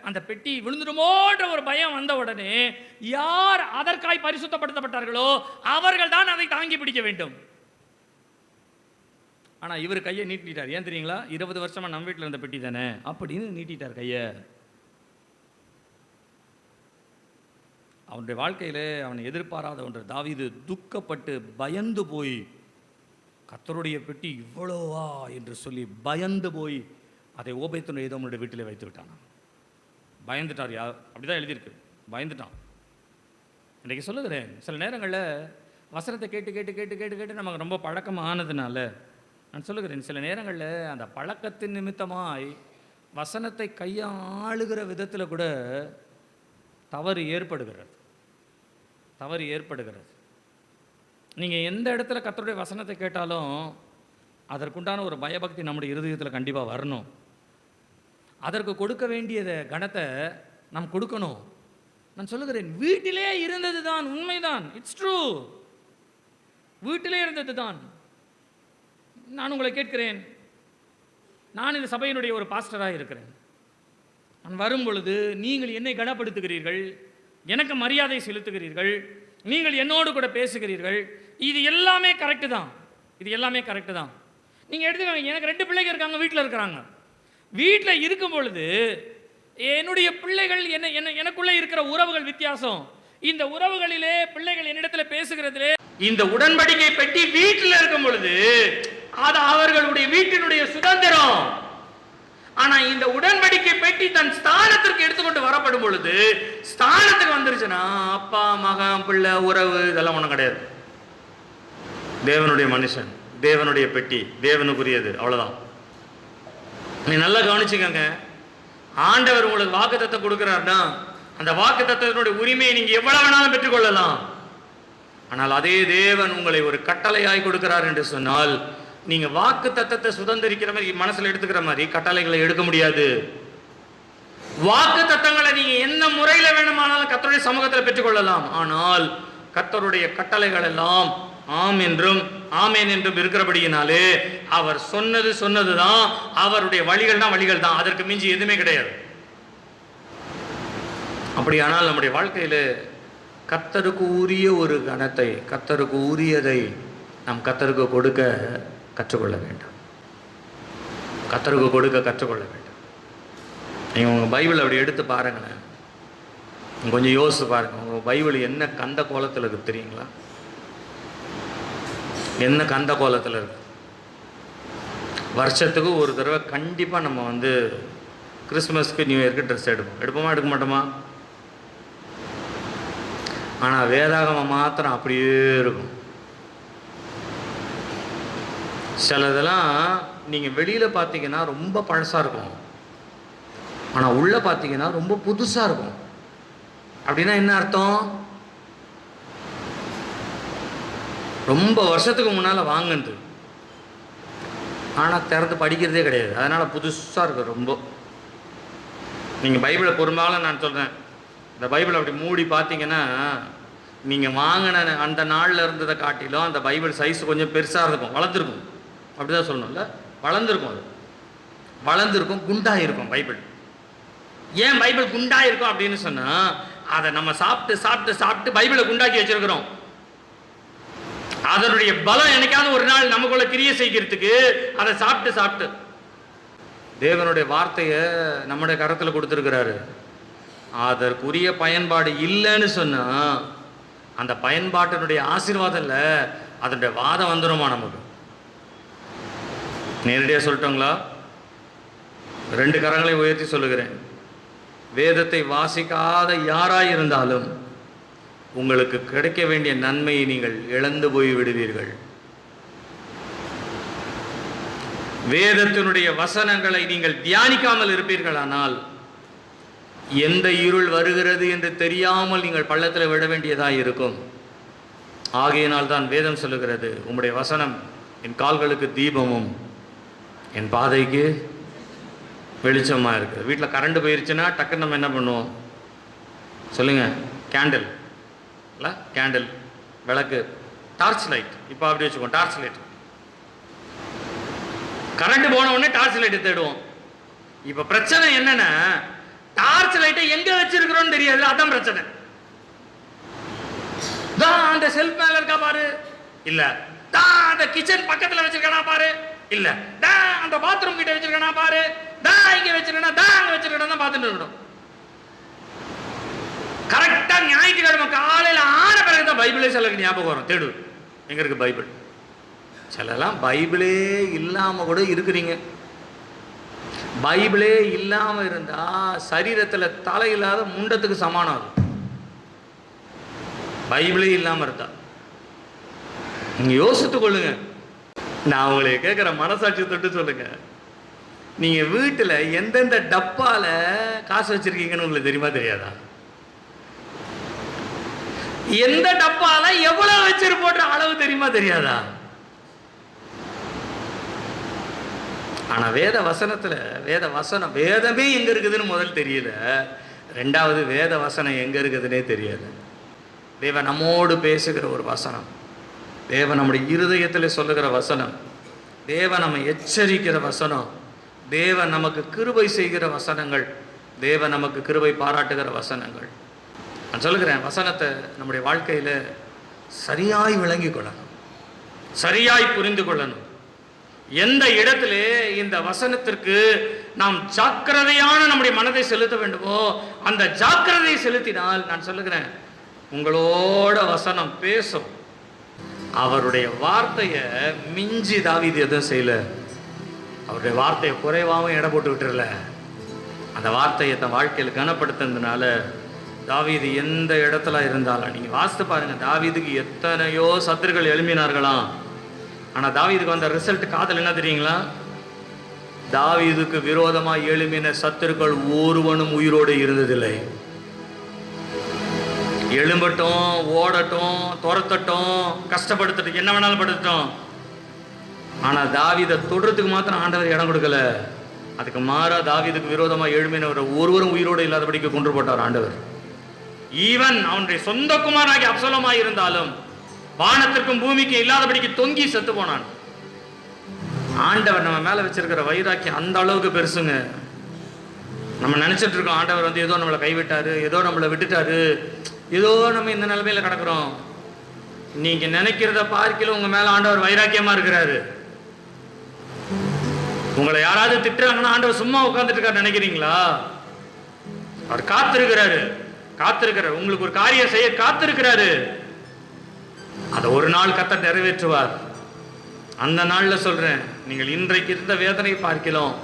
அந்த பெட்டி விழுந்துடுமோன்ற ஒரு பயம் வந்த உடனே யார் அதற்காய் பரிசுத்தப்படுத்தப்பட்டார்களோ அவர்கள் தான் அதை தாங்கி பிடிக்க வேண்டும். ஆனால் இவர் கையை நீட்டிட்டார். ஏன் தெரியுங்களா? 20 வருஷமாக நம்ம வீட்டில் இருந்த பெட்டி தானே அப்படின்னு நீட்டிட்டார் கையை. அவனுடைய வாழ்க்கையில் அவன் எதிர்பாராத ஒன்று. தாவீது துக்கப்பட்டு பயந்து போய் கர்த்தருடைய பெட்டி இவ்வளோவா என்று சொல்லி பயந்து போய் அதை ஓபேத்தினுடைய ஏதோமுடைய வீட்டிலே வைத்து விட்டான். பயந்துட்டார். யார் அப்படிதான் எழுதியிருக்கு, பயந்துட்டான். இன்றைக்கு சொல்லுகிறேன், சில நேரங்களில் வசனத்தை கேட்டு கேட்டு கேட்டு கேட்டு கேட்டு நமக்கு ரொம்ப பழக்கமானதுனால நான் சொல்லுகிறேன், சில நேரங்களில் அந்த பழக்கத்தின் நிமித்தமாய் வசனத்தை கையாளுகிற விதத்தில் கூட தவறு ஏற்படுகிறது. நீங்கள் எந்த இடத்துல கர்த்தருடைய வசனத்தை கேட்டாலும் அதற்குண்டான ஒரு பயபக்தி நம்முடைய இருதயத்தில் கண்டிப்பாக வரணும். அதற்கு கொடுக்க வேண்டியத கணத்தை நாம் கொடுக்கணும். நான் சொல்லுகிறேன், வீட்டிலே இருந்தது தான், உண்மைதான், இட்ஸ் ட்ரூ, வீட்டிலே இருந்தது தான். நான் உங்களை கேட்கிறேன், நான் இந்த சபையினுடைய ஒரு பாஸ்டராக இருக்கிறேன். நான் வரும் பொழுது நீங்கள் என்னை கனப்படுத்துகிறீர்கள், எனக்கு மரியாதை செலுத்துகிறீர்கள், நீங்கள் என்னோடு கூட பேசுகிறீர்கள். இது எல்லாமே கரெக்டு தான், நீங்கள் எடுத்துக்கோங்க. எனக்கு 2 பிள்ளைங்க இருக்காங்க, வீட்டில் இருக்கிறாங்க. வீட்டில் இருக்கும் பொழுது என்னுடைய பிள்ளைகள் எனக்குள்ளே இருக்கிற உறவுகள் வித்தியாசம். இந்த உறவுகளிலே பிள்ளைகள் என்னிடத்தில் பேசுகிறதிலே இந்த உடன்படிக்கை பெட்டி வீட்டில் இருக்கும் பொழுது அது அவர்களுடைய வீட்டினுடைய சுதந்திரம். ஆனா இந்த உடன்படிக்கை பெட்டி தன் ஸ்தானத்திற்கு எடுத்துக்கொண்டு வரப்படும் பொழுது, ஸ்தானத்துக்கு வந்துருச்சுன்னா அப்பா மகன் பிள்ளை உறவு இதெல்லாம் ஒன்றும் கிடையாது. தேவனுடைய மனுஷன், தேவனுடைய பெட்டி, தேவனுக்குரியது, அவ்வளவுதான். நீ நல்லா கவனிச்சுக்கங்க. ஆண்டவர் உங்களுக்கு வாக்குத்தத்தம் கொடுக்கிறார்னா அந்த வாக்குத்தத்தத்தினுடைய உரிமையை நீங்க எவ்வளவு வேணாலும் பெற்றுக்கொள்ளலாம். ஆனால் அதே தேவன் உங்களை ஒரு கட்டளையாய் கொடுக்கிறார் என்று சொன்னால், நீங்க வாக்கு தத்தத்தை சுதந்திரிக்கிற மாதிரி மனசுல எடுத்துக்கிற மாதிரி கட்டளைகளை எடுக்க முடியாது. வாக்கு தத்தங்களை நீங்க எந்த முறையில வேணுமானாலும் கர்த்தருடைய சமூகத்தில் பெற்றுக்கொள்ளலாம். ஆனால் கர்த்தருடைய கட்டளைகள் எல்லாம் ஆம் என்றும் ஆமேன் என்றும் இருக்கிறபடியினாலே அவர் சொன்னதுதான், அவருடைய வழிகள் தான், அதற்கு மிஞ்சி எதுவுமே கிடையாது. அப்படியானால் நம்முடைய வாழ்க்கையில கர்த்தருக்கு உரிய ஒரு கணத்தை, கர்த்தருக்கு உரியதை நாம் கர்த்தருக்கு கொடுக்க கற்றுக்கொள்ள வேண்டும். நீங்கள் உங்கள் பைபிள் அப்படி எடுத்து பாருங்களேன், கொஞ்சம் யோசித்து பாருங்கள். உங்கள் பைபிள் என்ன கந்த கோலத்தில் இருக்குது தெரியுங்களா? என்ன கந்த கோலத்தில் இருக்குது? வருஷத்துக்கு ஒரு தடவை கண்டிப்பாக நம்ம கிறிஸ்மஸ்க்கு நியூ இயருக்கு ட்ரெஸ் எடுப்போமா எடுக்க மாட்டோமா? ஆனால் வேதாகமம் மாத்திரம் அப்படியே இருக்கும். சிலதெல்லாம் நீங்கள் வெளியில் பார்த்தீங்கன்னா ரொம்ப பழசாக இருக்கும், ஆனால் உள்ளே பார்த்தீங்கன்னா ரொம்ப புதுசாக இருக்கும். அப்படின்னா என்ன அர்த்தம்? ரொம்ப வருஷத்துக்கு முன்னால் வாங்கினது, ஆனால் திறந்து படிக்கிறதே கிடையாது, அதனால் புதுசாக இருக்கும் ரொம்ப. நீங்கள் பைபிளை பெரும்பாலும் நான் சொல்கிறேன், இந்த பைபிள் அப்படி மூடி பார்த்தீங்கன்னா நீங்கள் வாங்கின அந்த நாளில் இருந்ததை காட்டிலும் அந்த பைபிள் சைஸ் கொஞ்சம் பெருசாக இருக்கும், வளர்ந்துருக்கும். அப்படி தான் சொல்லணும்ல, வளர்ந்துருக்கும். அது வளர்ந்துருக்கும், குண்டாக இருக்கும் பைபிள். ஏன் பைபிள் குண்டாக இருக்கும் அப்படின்னு சொன்னால், அதை நம்ம சாப்பிட்டு சாப்பிட்டு சாப்பிட்டு பைபிளை குண்டாக்கி வச்சிருக்கிறோம். அதனுடைய பலம் என்னைக்காவது ஒரு நாள் நமக்குள்ள கிரியை செய்கிறதுக்கு அதை சாப்பிட்டு சாப்பிட்டு. தேவனுடைய வார்த்தையை நம்முடைய கரத்தில் கொடுத்துருக்கிறாரு. அதற்குரிய பயன்பாடு இல்லைன்னு சொன்னா அந்த பயன்பாட்டினுடைய ஆசீர்வாதம் இல்லை, அதனுடைய வாதம் வந்துடுமா நமக்கு? நேரடியாக சொல்லிட்டோங்களா? 2 கரங்களை உயர்த்தி சொல்லுகிறேன். வேதத்தை வாசிக்காத யாராயிருந்தாலும் உங்களுக்கு கிடைக்க வேண்டிய நன்மையை நீங்கள் இழந்து போய் விடுவீர்கள். வேதத்தினுடைய வசனங்களை நீங்கள் தியானிக்காமல் இருப்பீர்களானால் எந்த இருள் வருகிறது என்று தெரியாமல் நீங்கள் பள்ளத்தில் விட வேண்டியதாக இருக்கும். ஆகையினால் தான் வேதம் சொல்லுகிறது, உம்முடைய வசனம் என் கால்களுக்கு தீபமும் என் பாதைக்கு வெளிச்சமாக இருக்குது. வீட்டில் கரண்ட் போயிருச்சுன்னா டக்குன்னு நம்ம என்ன பண்ணுவோம் சொல்லுங்கள்? கேண்டில் இல்லை, கேண்டில், விளக்கு, டார்ச் லைட். இப்போ அப்படி வச்சுக்கோம், டார்ச் லைட். கரண்ட் போன உடனே டார்ச் லைட்டை தேடுவோம். இப்போ பிரச்சனை என்னன்னா, டார்ச் லைட்டை எங்க வச்சிருக்கிறோம்னு தெரியாது, அதான் பிரச்சனை. தான் அந்த செல்ஃப் மேல இருக்கா பாரு, இல்ல. தான் அந்த கிச்சன் பக்கத்துல வச்சிருக்கா பாரு, இல்ல. தான் அந்த பாத்ரூம் கிட்ட வச்சிருக்கா பாரு, தான் இங்க வச்சிருக்கா, தான் அங்க வச்சிருக்கா தான் பார்த்துட்டு இருக்கணும். கரெக்டா ஞாயிற்றுக்கிழமை காலையில் ஆன பிறகுதான் பைபிளே சிலருக்கு ஞாபகம் வரும். தேடு, எங்க இருக்கு பைபிள்? சிலலாம் பைபிளே இல்லாமல் கூட இருக்கிறீங்க. பைபிளே இல்லாமல் இருந்தால் சரீரத்தில் தலை இல்லாத முண்டத்துக்கு சமானம் ஆகும். பைபிளே இல்லாமல் இருந்தா நீங்கள் யோசித்து கொள்ளுங்க. நான் உங்களை கேட்குற மனசாட்சி தொட்டு சொல்லுங்க. நீங்கள் வீட்டில் எந்தெந்த டப்பால காசு வச்சிருக்கீங்கன்னு உங்களுக்கு தெரியுமா தெரியாதா? எந்த டப்பால எவ்வளவு வச்சிருப்போன்ற அளவு தெரியுமா தெரியாதா? ஆனா வேத வசனம் வேதமே எங்க இருக்குதுன்னு முதல் தெரியல. ரெண்டாவது வேத வசனம் எங்க இருக்குதுன்னே தெரியாது. தேவன் நம்மோடு பேசுகிற ஒரு வசனம், தேவன் நம்முடைய இருதயத்தில் சொல்லுகிற வசனம், தேவன் நம்மை எச்சரிக்கிற வசனம், தேவன் நமக்கு கிருபை செய்கிற வசனங்கள், தேவன் நமக்கு கிருபை பாராட்டுகிற வசனங்கள். நான் சொல்லுகிறேன், வசனத்தை நம்முடைய வாழ்க்கையில் சரியாய் விளங்கி கொள்ளணும், சரியாய் புரிந்து கொள்ளணும். எந்த இடத்திலே இந்த வசனத்திற்கு நாம் ஜாக்கிரதையான நம்முடைய மனதை செலுத்த வேண்டுமோ அந்த ஜாக்கிரதையை செலுத்தினால், நான் சொல்லுகிறேன், உங்களோட வசனம் பேசும். அவருடைய வார்த்தையை மிஞ்சி தாவீது எதுவும் செய்யல. அவருடைய வார்த்தையை குறைவாகவும் எடை போட்டு விட்டுறல. அந்த வார்த்தையை தன் வாழ்க்கையில் கனப்படுத்தினதுனால தாவீது எந்த இடத்துல இருந்தாலும் நீங்கள் வாசித்து பாருங்க, தாவீதுக்கு எத்தனையோ சத்துருக்கள் எழுப்பினார்களாம். ஆனால் தாவீதுக்கு வந்த ரிசல்ட் காதல் என்ன தெரியுங்களா? தாவீதுக்கு விரோதமாக எழுப்பின சத்துருக்கள் ஒருவனும் உயிரோடு இருந்ததில்லை. எழும்பட்டும், ஓடட்டும், துரத்தட்டும், கஷ்டப்படுத்தட்டும், என்ன வேணாலும் படுத்தட்டும். ஆனால் தாவீதை தொடர்றதுக்கு மாத்திரம் ஆண்டவர் இடம் கொடுக்கல. அதுக்கு மாறா தாவீதுக்கு விரோதமாக எழுப்பினவர் ஒருவரும் உயிரோடு இல்லாதபடிக்கு கொன்று போட்டார் ஆண்டவர். ஈவன் அவனுடைய சொந்த குமாரனாகி அப்சலோமாய் இருந்தாலும் வானத்திற்கும் பூமிக்கு இல்லாதபடிக்கு தொங்கி செத்து போனான். ஆண்டவர் நம்ம மேல வச்சிருக்கிற வைராக்கியம் அந்த அளவுக்கு பெருசுங்க. நம்ம நினைச்சிட்டு இருக்கோம் ஆண்டவர் வந்து ஏதோ நம்மளை கைவிட்டாரு, ஏதோ நம்மளை விட்டுட்டாரு, ஏதோ நம்ம இந்த நிலைமையில கிடக்குறோம். நீங்க நினைக்கிறத பார்க்கல உங்க மேல ஆண்டவர் வைராக்கியமா இருக்கிறாரு. உங்களை யாராவது திட்டுறாங்கன்னா ஆண்டவர் சும்மா உட்கார்ந்துட்டு இருக்காரு நினைக்கிறீங்களா? அவர் காத்திருக்கிறாரு. உங்களுக்கு ஒரு காரியம் செய்ய காத்திருக்கிறாரு. அதை ஒரு நாள் கர்த்தர் நிறைவேற்றுவார். அந்த நாள்ல சொல்றேன், நீங்கள் இன்றைக்கு இருந்த வேதனை பார்க்கலாம்,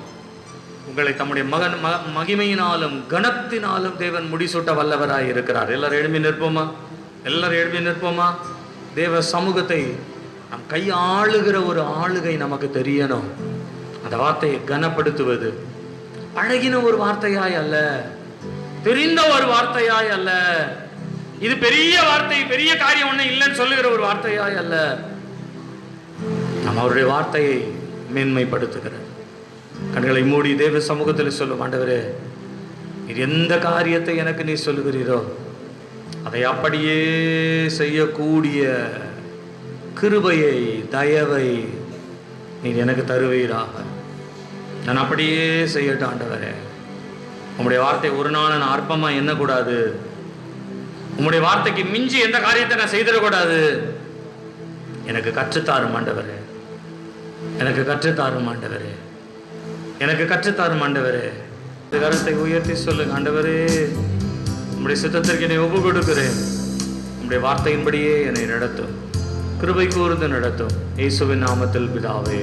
உங்களை தம்முடைய மகிமையினாலும் கனத்தினாலும் தேவன் முடிசூட்ட வல்லவராய் இருக்கிறார். எல்லாரும் எழுப்பி நிற்போமா? தேவ சமூகத்தை நம் கையாளுகிற ஒரு ஆளுகை நமக்கு தெரியணும். அந்த வார்த்தையை கனப்படுத்துவது பழகின ஒரு வார்த்தையாய் அல்ல, தெரிந்த ஒரு வார்த்தையாய் அல்ல, இது பெரிய வார்த்தை, பெரிய காரியம் ஒண்ணு இல்லைன்னு சொல்லுகிற ஒரு வார்த்தையாய் அல்ல, நம்ம அவருடைய வார்த்தையை மேன்மைப்படுத்துகிற கண்களை மூடி தேவ சமூகத்தில் சொல்லும், ஆண்டவரே இது எந்த காரியத்தை எனக்கு நீ சொல்லுகிறீரோ அதை அப்படியே செய்யக்கூடிய கிருபையை, தயவை நீர் எனக்கு தருவீராக. நான் அப்படியே செய்யட்டும் ஆண்டவரே. உம்முடைய வார்த்தை ஒரு நாள் நான் அற்பமா எண்ணக்கூடாது. உம்முடைய வார்த்தைக்கு மிஞ்சி எந்த காரியத்தை நான் செய்திடக்கூடாது. எனக்கு கற்றுத்தாரும் ஆண்டவரே, எனக்கு கற்றுத்தாரும் ஆண்டவரே, எனக்கு கற்றுத்தாரும் ஆண்டவரே. இந்த கருத்தை உயர்த்தி சொல்லுங்க, ஆண்டவரே உம்முடைய சித்தத்திற்கு என்னை ஒப்பு கொடுக்கிறேன். உம்முடைய வார்த்தையின்படியே என்னை நடத்தும், கிருபை கூர்ந்து நடத்தும். இயேசுவின் நாமத்தில் பிதாவே,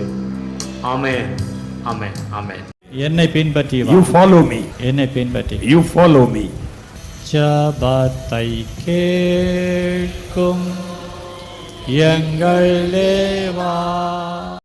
ஆமென், ஆமென், ஆமென். என்னை பின்பற்றி வா. You follow me. என்னை பின்பற்றி You follow me. ஜபத்தை கேட்கும் எங்கள் தேவா.